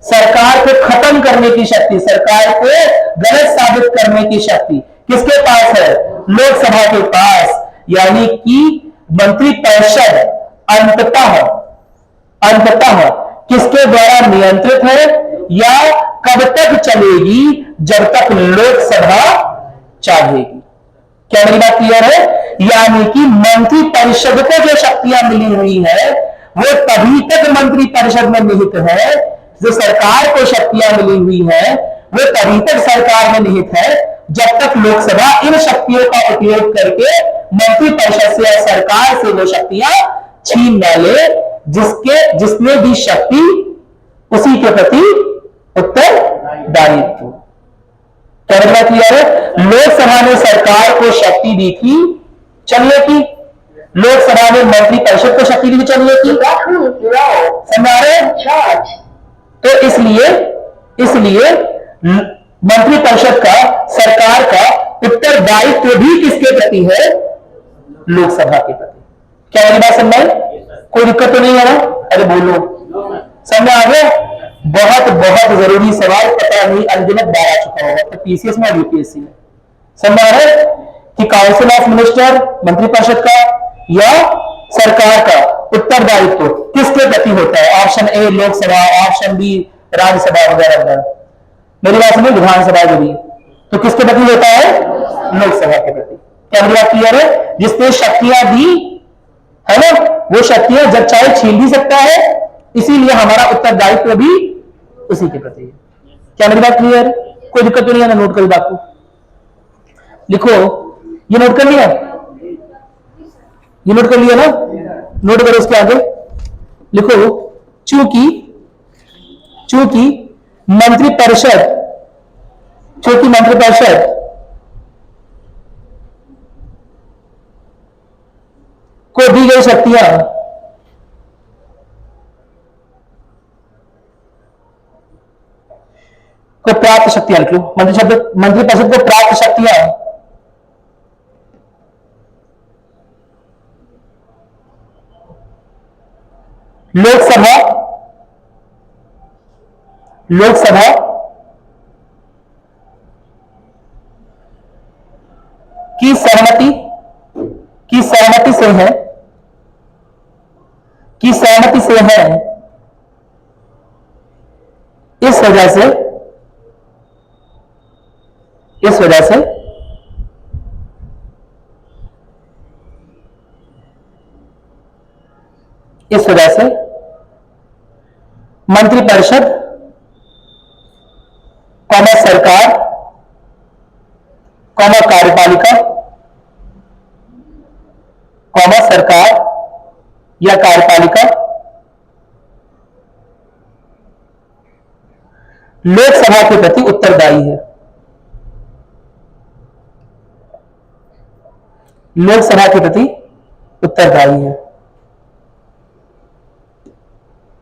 सरकार को खत्म करने की शक्ति, सरकार को गलत साबित करने की शक्ति किसके पास है? लोकसभा के पास। यानी कि मंत्रिपरिषद अंततः किसके द्वारा नियंत्रित है या कब तक चलेगी? जब तक लोकसभा चाहेगी। क्या मेरी बात क्लियर है? यानी कि मंत्रिपरिषद को जो शक्तियां मिली हुई है वो तभी तक मंत्रिपरिषद में निहित है, जो सरकार को शक्तियां मिली हुई है वो तभी तक सरकार में निहित है जब तक लोकसभा इन शक्तियों का उपयोग करके मंत्रिपरिषद से या सरकार से वो शक्तियां छीन न ले, जिसने भी शक्ति उसी के प्रति उत्तरदायित्व। क्या मेरी बात क्लियर है? लोकसभा ने सरकार को शक्ति दी थी चलने की, लोकसभा ने मंत्रिपरिषद को शक्ति दी थी चलने की, समझ रहे हैं? तो इसलिए मंत्रिपरिषद का, सरकार का उत्तरदायित्व भी किसके प्रति है? लोकसभा के प्रति। क्या मेरी बात समझ में? कोई दिक्कत तो नहीं है ना? अरे बोलो, समझ आ गया? बहुत बहुत जरूरी सवाल, पता नहीं अनगिनत बार आ चुका होगा तो पीसीएस में और यूपीएससी में। समझ आ रहा है कि काउंसिल ऑफ मिनिस्टर मंत्रिपरिषद का या सरकार का उत्तरदायित्व किसके प्रति होता है? Option A Lok Sabha, option B Rajya Sabha वगैरह वगैरह। मेरी बात सुनिए, विधानसभा जो भी तो किसके प्रति होता है? लोकसभा के प्रति। क्या मेरी बात क्लियर है? जिसने शक्तियां दी है ना, वो शक्तियां जब चाहे छीन भी सकता है, इसीलिए हमारा उत्तरदायित्व भी उसी के प्रति है। क्या मेरी बात क्लियर है? कोई दिक्कत तो नहीं है ना? नोट करो बात को, लिखो, ये नोट कर लिया, ये नोट कर लिया ना? नोट करो, उसके आगे लिखो, चूंकि मंत्रिपरिषद को दी गई शक्तियां को प्राप्त शक्तियां, लिख लो, मंत्रिपरिषद को प्राप्त शक्तियां लोकसभा की सहमति से है, इस वजह से मंत्रिपरिषद सरकार कार्यपालिका सरकार या कार्यपालिका लोकसभा के प्रति उत्तरदायी है। लोकसभा के प्रति उत्तरदायी है।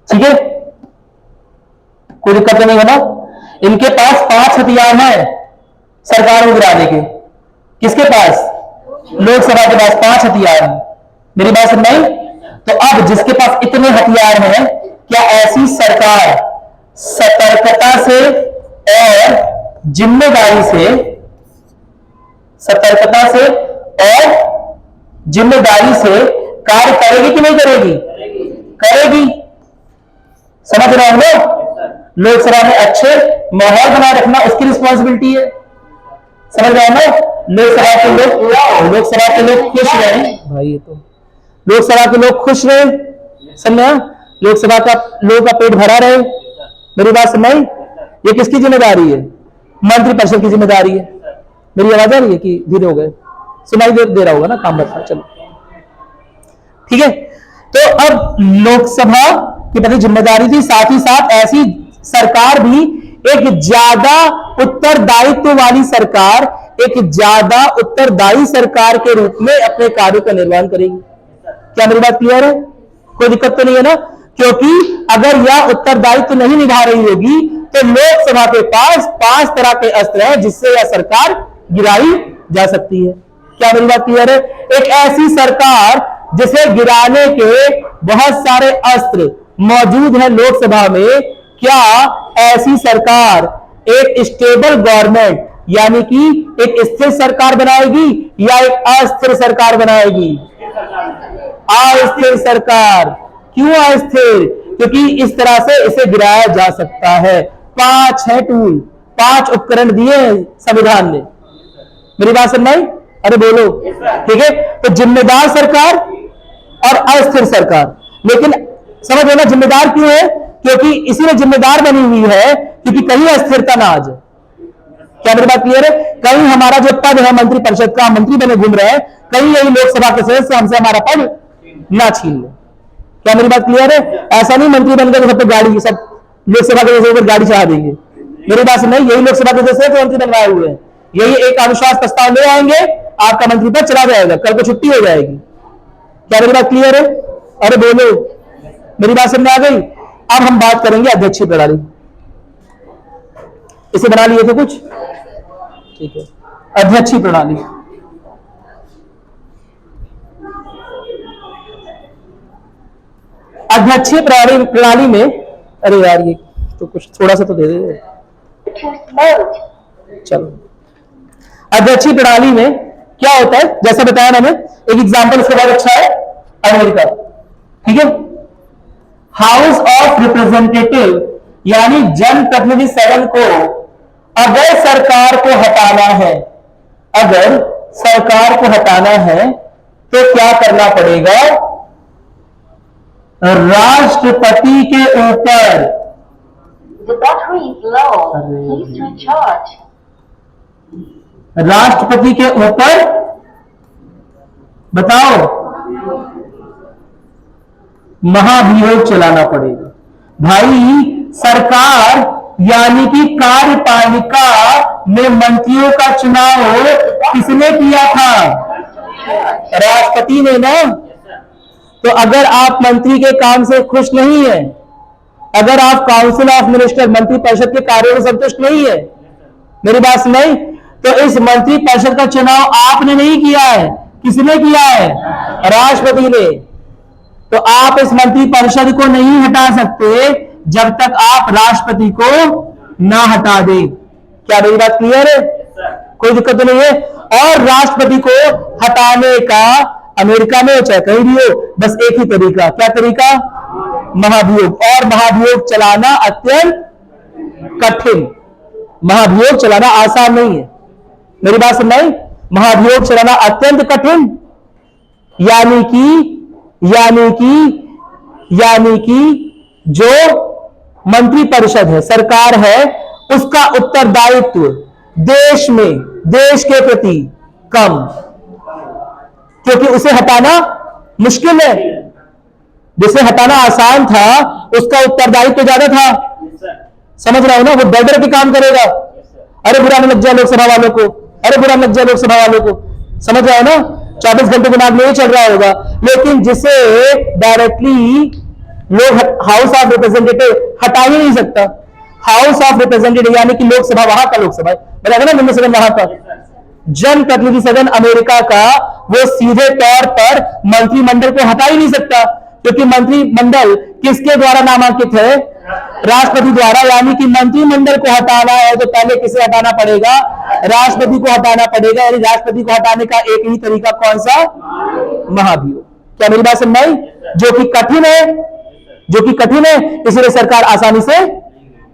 ठीक है, कोई दिक्कत नहीं है ना? इनके पास 5 हथियार हैं सरकार को गिराने के। किसके पास? लोकसभा के पास 5 हथियार हैं। मेरी बात समझ में? तो अब जिसके पास इतने हथियार हैं, क्या ऐसी सरकार सतर्कता से और जिम्मेदारी से कार्य करेगी कि नहीं करेगी? करेगी। समझ रहे हो? लोकसभा में अच्छे माहौल बनाए रखना उसकी रिस्पॉन्सिबिलिटी है। समझ रहे हैं ना? लोकसभा के लोग खुश रहे भाई, ये तो लोकसभा के लोग खुश रहे, समझे? लोकसभा का लोगों का पेट भरा रहे। मेरी बात समझ? ये किसकी जिम्मेदारी है? मंत्रिपरिषद की जिम्मेदारी है। मेरी आवाज आ रही है कि धीरे हो गए? सुनाई दे रहा होगा ना, काम बता। चलो ठीक है। तो अब लोकसभा की प्रति जिम्मेदारी थी, साथ ही साथ ऐसी सरकार भी एक ज्यादा उत्तरदायित्व वाली सरकार, एक ज्यादा उत्तरदायी सरकार के रूप में अपने कार्यों का निर्वहन करेगी। क्या मेरी बात क्लियर है? कोई दिक्कत तो नहीं है ना? क्योंकि अगर यह उत्तरदायित्व नहीं निभा रही होगी तो लोकसभा के पास 5 तरह के अस्त्र हैं जिससे यह सरकार गिराई जा सकती है। क्या मेरी बात क्लियर है? एक ऐसी सरकार जिसे गिराने के बहुत सारे अस्त्र मौजूद हैं लोकसभा में, क्या ऐसी सरकार एक स्टेबल गवर्नमेंट यानी कि एक स्थिर सरकार बनाएगी या एक अस्थिर सरकार बनाएगी? अस्थिर सरकार। क्यों अस्थिर? क्योंकि इस तरह से इसे गिराया जा सकता है। 5 है टूल, 5 उपकरण दिए संविधान ने। मेरी बात समझ आई? अरे बोलो। ठीक है। तो जिम्मेदार सरकार और अस्थिर सरकार। लेकिन समझ लेना जिम्मेदार क्यों है? क्योंकि इसीलिए जिम्मेदार बनी हुई है क्योंकि कहीं अस्थिरता ना आ जाए। क्या मेरी बात क्लियर है? कहीं हमारा जो पद है मंत्रिपरिषद का, मंत्री बने घूम रहे हैं, कहीं यही लोकसभा के सदस्य हमसे हमारा पद ना छीन ले। क्या मेरी बात क्लियर है? ऐसा नहीं मंत्री बन गए तो सब पे गाड़ी, सब लोकसभा के सदस्य गाड़ी चढ़ा देंगे। मेरी बात नहीं, यही लोकसभा के सदस्य तो मंत्री बनवाए हुए हैं, यही एक अविश्वास प्रस्ताव ले आएंगे, आपका मंत्री पद चला जाएगा, कल को छुट्टी हो जाएगी। क्या मेरी बात क्लियर है? अरे बोलो। मेरी बात समझ आ गई? अब हम बात करेंगे अध्यक्षीय प्रणाली। इसे बना लिए थे कुछ? ठीक है। अध्यक्षीय प्रणाली। अध्यक्षीय प्रणाली में, अरे यार ये तो कुछ थोड़ा सा तो दे दे। चलो, अध्यक्षीय प्रणाली में क्या होता है जैसा बताया मैंने, एक एग्जांपल उसके बाद अच्छा है अमेरिका। ठीक है। हाउस ऑफ रिप्रेजेंटेटिव यानी जनप्रतिनिधि सदन को अगर सरकार को हटाना है, अगर सरकार को हटाना है तो क्या करना पड़ेगा? राष्ट्रपति के ऊपर राष्ट्रपति के ऊपर बताओ महाभियोग चलाना पड़ेगा। भाई सरकार यानी कि कार्यपालिका में मंत्रियों का चुनाव किसने किया था? राष्ट्रपति ने ना। तो अगर आप मंत्री के काम से खुश नहीं है, अगर आप काउंसिल ऑफ मिनिस्टर मंत्री परिषद के कार्यों में संतुष्ट नहीं है, मेरी बात सुनाई, तो इस मंत्री परिषद का चुनाव आपने नहीं किया है, किसने किया है? राष्ट्रपति ने। तो आप इस मंत्री परिषद को नहीं हटा सकते जब तक आप राष्ट्रपति को ना हटा दें। क्या मेरी बात क्लियर है? कोई दिक्कत नहीं है। और राष्ट्रपति को हटाने का अमेरिका में चाहे कहीं भी हो, बस एक ही तरीका। क्या तरीका? महाभियोग। और महाभियोग चलाना अत्यंत कठिन, महाभियोग चलाना आसान नहीं है। मेरी बात समझाई? महाभियोग चलाना अत्यंत कठिन, यानी कि जो मंत्री परिषद है, सरकार है, उसका उत्तरदायित्व देश में, देश के प्रति कम, क्योंकि उसे हटाना मुश्किल है। जिसे हटाना आसान था उसका उत्तरदायित्व ज्यादा था। समझ रहा हो ना? वो डर डर के काम करेगा। अरे बुरा न लग जाए लोकसभा वालों को, अरे बुरा न लग जाए लोकसभा वालों को। समझ रहा हो ना? 24 घंटे दिमाग में ये चल रहा होगा। लेकिन जिसे डायरेक्टली लोग हाउस ऑफ रिप्रेजेंटेटिव हटा ही नहीं सकता। हाउस ऑफ रिप्रेजेंटेटिव यानी कि लोकसभा, वहां का लोकसभा बता ना, निम्न सदन वहां का जनप्रतिनिधि सदन अमेरिका का, वो सीधे तौर पर मंत्रिमंडल को हटा ही नहीं सकता, क्योंकि मंत्रिमंडल किसके द्वारा नामांकित है? राष्ट्रपति द्वारा। यानी कि मंत्रिमंडल को हटाना है तो पहले किसे हटाना पड़ेगा? राष्ट्रपति को हटाना पड़ेगा। यानी राष्ट्रपति को हटाने का एक ही तरीका कौन सा? महाभियोग। क्या मेरी बात समझ आई? जो कि कठिन है, जो कि कठिन है, इसलिए सरकार आसानी से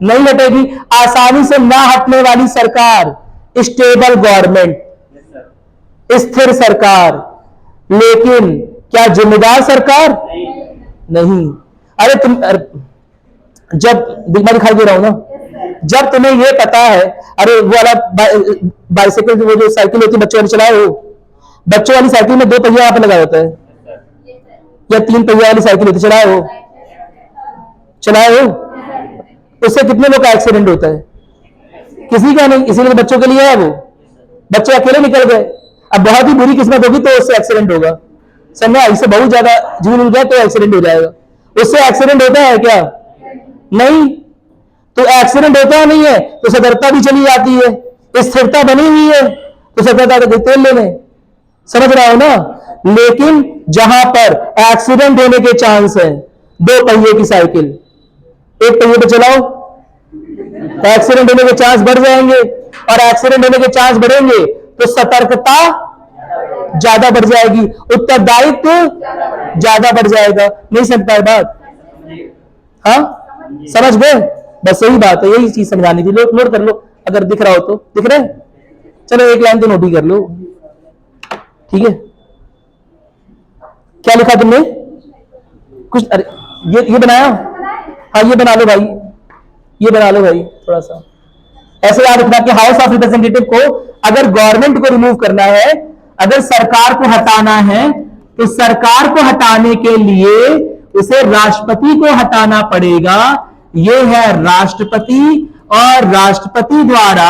नहीं हटेगी। आसानी से ना हटने वाली सरकार स्टेबल गवर्नमेंट, स्थिर सरकार। लेकिन क्या जिम्मेदार सरकार? नहीं। अरे जब मैं दिखाई दे रहा हूं ना, जब तुम्हें ये पता है, अरे वो वाला बाइसाइकिल, वो जो साइकिल होती है बच्चों वाली, चलाए हो? बच्चों वाली साइकिल में 2 पहिया यहाँ पे लगा होता है, या 3 पहिया वाली साइकिल होती है, चलाए हो? चलाए हो? उससे कितने लोग का एक्सीडेंट होता है? किसी का नहीं। इसीलिए बच्चों के लिए है वो। बच्चे अकेले निकल गए, अब बहुत ही बुरी किस्मत होगी तो उससे एक्सीडेंट होगा। समझा? इससे बहुत ज्यादा झूल उल गया तो एक्सीडेंट हो जाएगा। उससे एक्सीडेंट होता है क्या? नहीं। तो एक्सीडेंट होता नहीं है तो सतर्कता भी चली जाती है, स्थिरता बनी हुई है तो सतर्कता का तेल लेने। समझ रहा हो ना? लेकिन जहां पर एक्सीडेंट होने के चांस है, 2 पहिए की साइकिल 1 पहिए पे चलाओ, एक्सीडेंट होने के चांस बढ़ जाएंगे, और एक्सीडेंट होने के चांस बढ़ेंगे तो सतर्कता ज्यादा बढ़ जाएगी, उत्तरदायित्व ज्यादा बढ़ जाएगा। नहीं समझ पाए बात? हाँ, समझ गए? बस यही बात है, यही चीज समझानी थी। नोट कर लो, अगर दिख रहा हो तो। दिख रहा है? चलो एक लाइन तो नोट ही कर लो, ठीक है? क्या लिखा तुमने? कुछ? अरे ये बनाया? हाँ, ये बना लो भाई, ये बना लो भाई थोड़ा सा। ऐसे याद रखना कि हाउस ऑफ रिप्रेजेंटेटिव को अगर गवर्नमेंट को रिमूव करना है, अगर सरकार को हटाना है, तो सरकार को हटाने के लिए उसे राष्ट्रपति को हटाना पड़ेगा। यह है राष्ट्रपति, और राष्ट्रपति द्वारा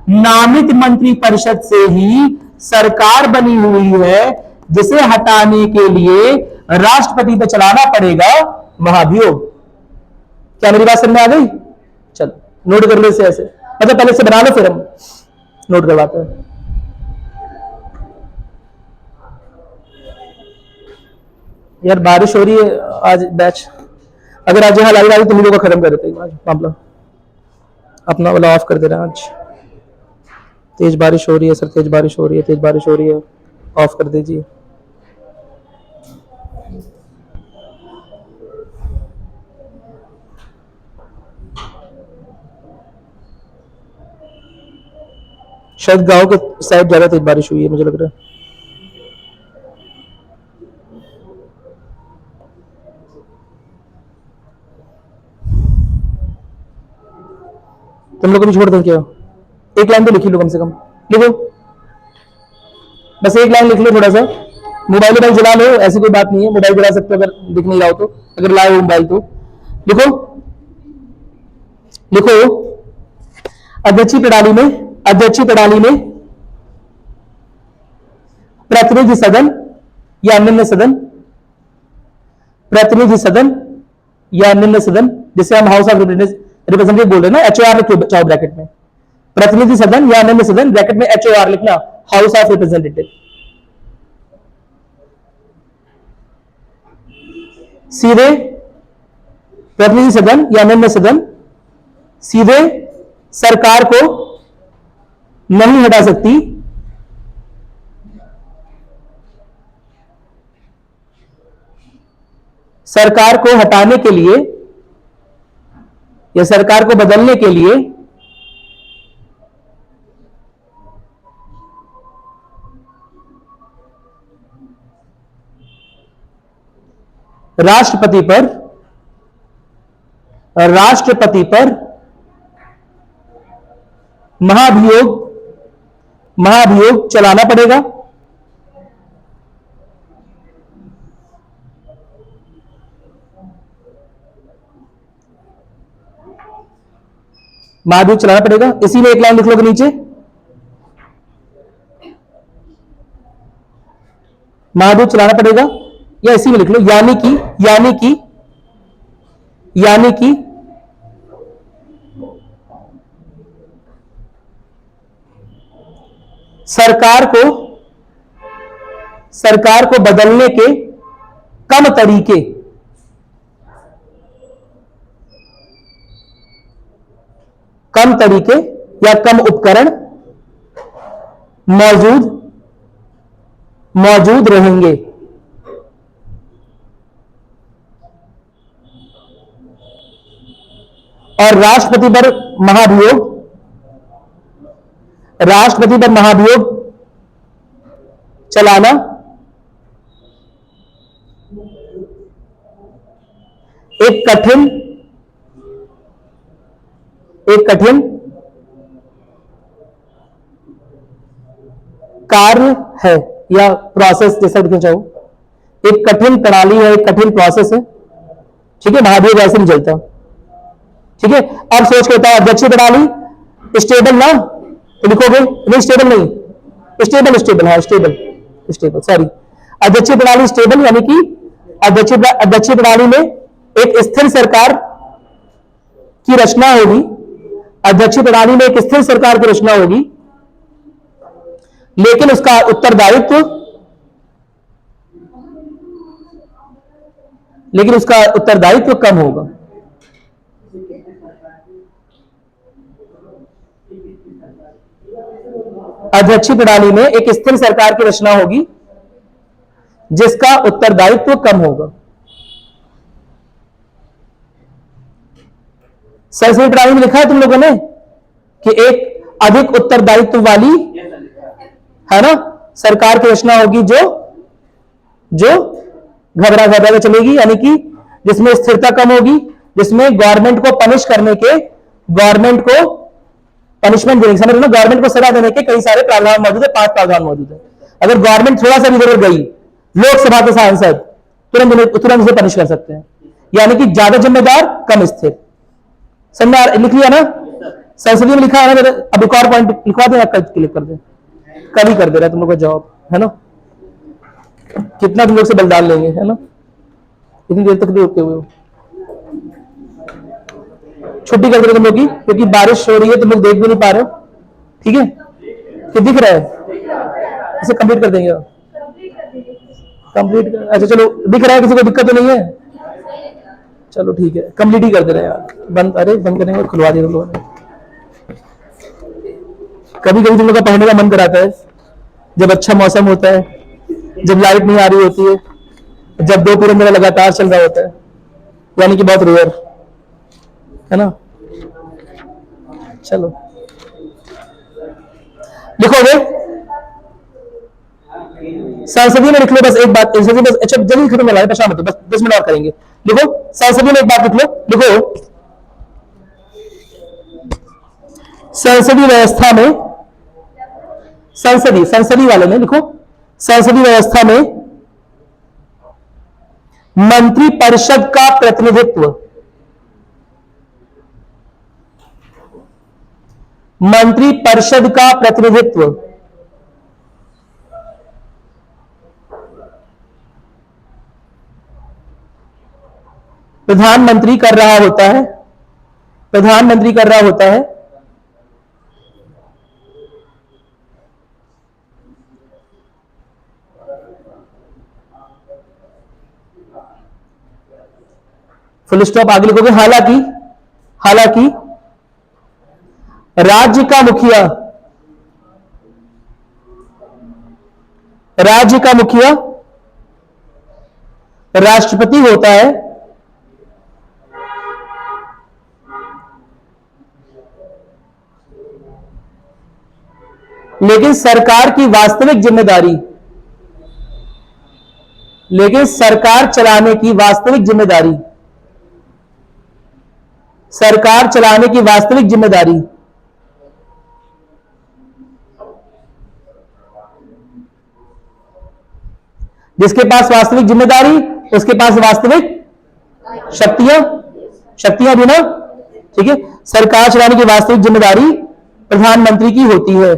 नामित मंत्रिपरिषद से ही सरकार बनी हुई है, जिसे हटाने के लिए राष्ट्रपति पे चलाना पड़ेगा महाभियोग। क्या मेरी बात समझ में आ गई? चलो नोट कर लो इसे ऐसे, मतलब पहले से बना लो फिर हम नोट करवाते हैं। यार बारिश हो रही है आज, बैच अगर आज यहाँ लाई तुम लोगों का खत्म कर देते आज मामला, अपना वाला ऑफ कर दे रहा है आज। तेज बारिश हो रही है सर, तेज बारिश हो रही है, तेज बारिश हो रही है, ऑफ कर दीजिए। शायद गांव के साइड ज्यादा तेज बारिश हुई है मुझे लग रहा है। तुम लोग को भी छोड़ दें क्या? एक लाइन तो लिख लो, कम से कम लिखो, बस एक लाइन लिख लो थोड़ा सा। मोबाइल जला लो, ऐसी कोई बात नहीं है, मोबाइल जला सकते हो अगर दिख नहीं रहा हो तो, अगर लाए हो मोबाइल तो लिखो। लिखो, अध्यक्षीय प्रणाली में, अध्यक्षीय प्रणाली में प्रतिनिधि सदन या निम्न सदन, प्रतिनिधि सदन या निम्न सदन, जिसे हम हाउस ऑफ रिप्रेजेंटेटिव बोल रहे हैं ना, एचओआर लिख लो चाहो ब्रैकेट में, प्रतिनिधि सदन या निम्न सदन, ब्रैकेट में एचओआर लिखना, हाउस ऑफ रिप्रेजेंटेटिव। सीधे प्रतिनिधि सदन या निम्न सदन सीधे सरकार को नहीं हटा सकती, सरकार को हटाने के लिए या सरकार को बदलने के लिए राष्ट्रपति पर महाभियोग चलाना पड़ेगा। महाभियोग चलाना पड़ेगा, इसीलिए एक लाइन लिख लो नीचे, महाभियोग चलाना पड़ेगा, या इसी में लिख लो यानी कि सरकार को बदलने के कम तरीके, या कम उपकरण मौजूद रहेंगे। और राष्ट्रपति पर महाभियोग चलाना एक कठिन कार्य है या प्रोसेस, जैसा लिखना चाहो, एक कठिन प्रणाली है, एक कठिन प्रोसेस है। ठीक है, महाभियोग ऐसे नहीं चलता। ठीक है, अब सोच के बताओ, अध्यक्षीय प्रणाली स्टेबल ना, तो लिखोगे नहीं, स्टेबल नहीं, स्टेबल, हाँ स्टेबल, सॉरी, अध्यक्षीय प्रणाली स्टेबल, यानी कि अध्यक्षीय प्रणाली में एक स्थिर सरकार की रचना होगी। अध्यक्षीय प्रणाली में एक स्थिर सरकार की रचना होगी, लेकिन उसका उत्तरदायित्व कम होगा। अध्यक्षीय प्रणाली में एक स्थिर सरकार की रचना होगी जिसका उत्तरदायित्व कम होगा। संसदीय प्रणाली में लिखा है तुम लोगों ने कि एक अधिक उत्तरदायित्व वाली, है ना, सरकार की रचना होगी जो घबरा के चलेगी, यानी कि जिसमें स्थिरता कम होगी, जिसमें गवर्नमेंट को पनिशमेंट देने, समझ लो, गवर्नमेंट को सजा देने के कई सारे प्रावधान मौजूद है, 5 प्रावधान मौजूद है। अगर गवर्नमेंट थोड़ा सा भी इधर गई, लोकसभा के सांसद तुरंत उसे पनिश कर सकते हैं, यानी कि ज्यादा जिम्मेदार कम स्थिर। समझ लिख लिया ना, संसदीय में लिखा है ना, अब एक और पॉइंट लिखवा दें, क्लिक कर दें, कभी कर दे रहा है तुम लोग का जॉब, है ना, कितना तुम लोग से बल डाल लेंगे, है ना, इतनी देर तक नहीं रुके हुए हो। छुट्टी कर दे रहे तुम लोग की, क्योंकि बारिश हो रही है, तुम लोग देख भी नहीं पा रहे हो। ठीक है, कि दिख रहा है, इसे कंप्लीट कर देंगे, कंप्लीट कर, अच्छा चलो, दिख रहा है, किसी को दिक्कत तो नहीं है, चलो ठीक है, कंप्लीट ही कर दे रहे हैं यार, बंद करेंगे और खुलवा दिया तुम लोगों ने। कभी कभी तुम लोग का पढ़ने का मन कराता है, जब अच्छा मौसम होता है, जब लाइट नहीं आ रही होती है, जब 2 पीरियड मेरा लगातार चल रहा होता है, यानी कि बहुत रेयर, है ना। चलो लिखोगे, संसदीय में लिख लो, बस एक बात, संसदीय बस, अच्छा जल्दी खत्म होगा, परेशान मत हो, बस 10 मिनट और करेंगे। लिखो, संसदीय में एक बात लिख लो, लिखो, संसदीय व्यवस्था में, संसदीय वाले में लिखो, संसदीय व्यवस्था में मंत्रिपरिषद का प्रतिनिधित्व, मंत्रिपरिषद का प्रतिनिधित्व प्रधानमंत्री कर रहा होता है, प्रधानमंत्री कर रहा होता है। फुल स्टॉप, आगे लिखोगे, हालांकि राज्य का मुखिया राष्ट्रपति होता है, लेकिन सरकार चलाने की वास्तविक जिम्मेदारी जिसके पास वास्तविक जिम्मेदारी, उसके पास वास्तविक शक्तियां भी ना। ठीक है, सरकार चलाने की वास्तविक जिम्मेदारी प्रधानमंत्री की होती है।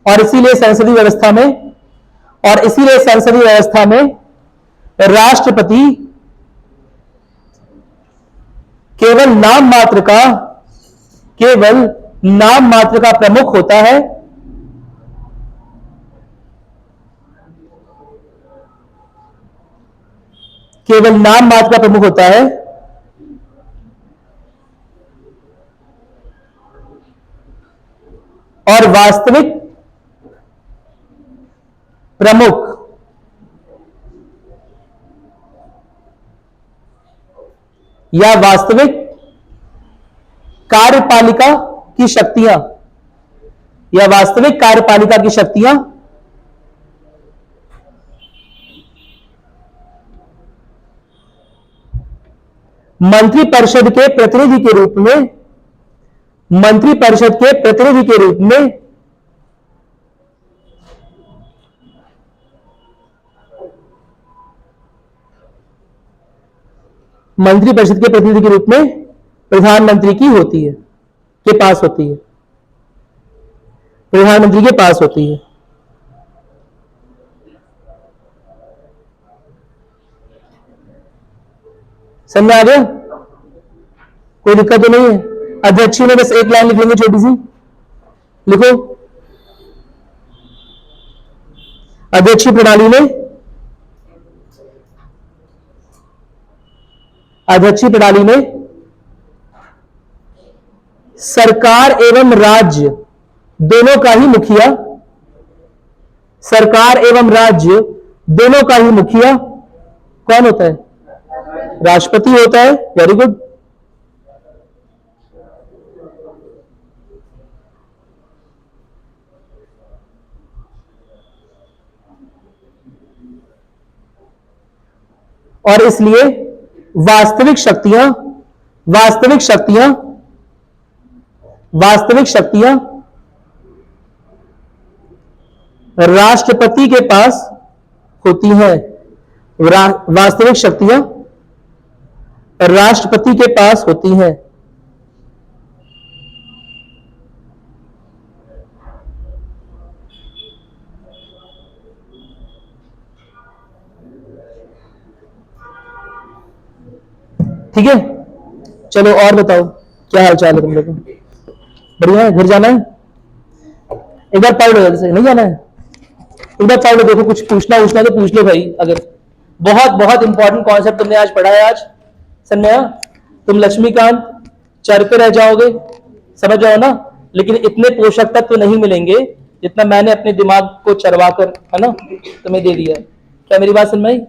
और इसीलिए संसदीय व्यवस्था में राष्ट्रपति केवल नाम मात्र का प्रमुख होता है, केवल नाम मात्र का प्रमुख होता है, और वास्तविक प्रमुख या वास्तविक कार्यपालिका की शक्तियां, या वास्तविक कार्यपालिका की शक्तियां मंत्रिपरिषद के प्रतिनिधि के रूप में, मंत्रिपरिषद के प्रतिनिधि के रूप में मंत्रिपरिषद के प्रतिनिधि के रूप में प्रधानमंत्री की होती है, के पास होती है, प्रधानमंत्री के पास होती है। समझ में आ गया? कोई दिक्कत तो नहीं है? अध्यक्षीय में बस एक लाइन लिख लेंगे, छोटी सी लिखो। अध्यक्षीय प्रणाली में, अध्यक्षीय प्रणाली में सरकार एवं राज्य दोनों का ही मुखिया, सरकार एवं राज्य दोनों का ही मुखिया कौन होता है? राष्ट्रपति होता है। Very good. और इसलिए वास्तविक शक्तियां, वास्तविक शक्तियां, वास्तविक शक्तियां राष्ट्रपति के पास होती हैं। वास्तविक शक्तियां राष्ट्रपति के पास होती हैं। ठीक है, चलो और बताओ क्या हाल चाल है तुम लोगों का? बढ़िया है? घर जाना है? एक बार पढ़ लो, जल्दी से। नहीं जाना है? एक बार पढ़ लो, देखो कुछ पूछना तो पूछ लो भाई। अगर बहुत बहुत इंपॉर्टेंट कॉन्सेप्ट तुमने आज पढ़ा है। आज समझ, तुम लक्ष्मीकांत चर पे रह जाओगे, समझ जाओ ना, लेकिन इतने पोषक तत्व नहीं मिलेंगे जितना मैंने अपने दिमाग को चरवा कर, है ना, तुम्हें दे दिया है। क्या मेरी बात समझ में आई?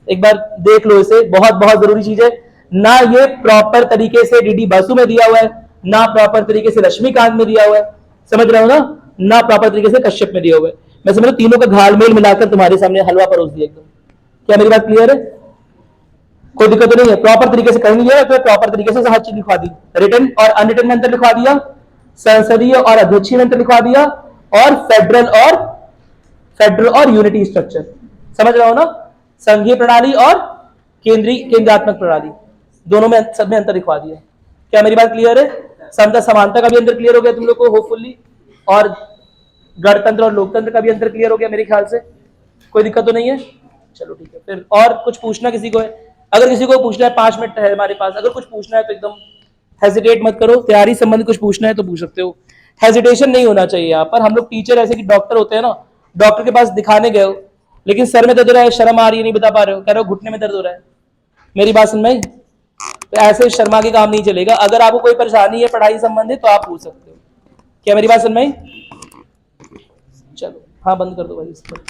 एक बार देख लो इसे, बहुत बहुत जरूरी चीज है। ना ये प्रॉपर तरीके से डीडी बासु में दिया हुआ है, ना प्रॉपर तरीके से लक्ष्मीकांत में दिया हुआ है, समझ रहे हो ना प्रॉपर तरीके से कश्यप में दिया हुआ है। मैं समझ तीनों का घालमेल मिलाकर तुम्हारे सामने हलवा परोस दिया एकदम। क्या मेरी बात क्लियर है? कोई दिक्कत तो नहीं है? प्रॉपर तरीके से कहीं है तो प्रॉपर तरीके से हर चीज लिखवा दी, रिटन और अनरिटन में अंतर लिखवा दिया, संसदीय और अध्यक्षीय में अंतर लिखवा दिया, और फेडरल और यूनिटी स्ट्रक्चर, समझ रहे हो ना, संघीय प्रणाली और केंद्रात्मक प्रणाली, दोनों में सब में अंतर लिखवा दिया। क्या मेरी बात क्लियर है? समता समानता का भी अंतर क्लियर हो गया तुम लोग को होपफुली, और गणतंत्र और लोकतंत्र का भी अंतर क्लियर हो गया मेरे ख्याल से। कोई दिक्कत तो नहीं है? चलो ठीक है। फिर और कुछ पूछना किसी को है? अगर किसी को पूछना है, 5 मिनट है हमारे पास, अगर कुछ पूछना है तो एकदम हेजिटेट मत करो। तैयारी संबंधी कुछ पूछना है तो पूछ सकते हो, हेजिटेशन नहीं होना चाहिए यहाँ पर। हम लोग टीचर ऐसे कि डॉक्टर होते हैं ना, डॉक्टर के पास दिखाने गए हो, लेकिन सर में दर्द हो रहा है, शर्म आ रही है, नहीं बता पा रहे हो, कह रहे हो घुटने में दर्द हो रहा है, मेरी बात सुन में, तो ऐसे शर्मा के काम नहीं चलेगा। अगर आपको कोई परेशानी है पढ़ाई संबंधित तो आप पूछ सकते हो। क्या मेरी बात सुन में? चलो हाँ, बंद कर दो भाई इस पर।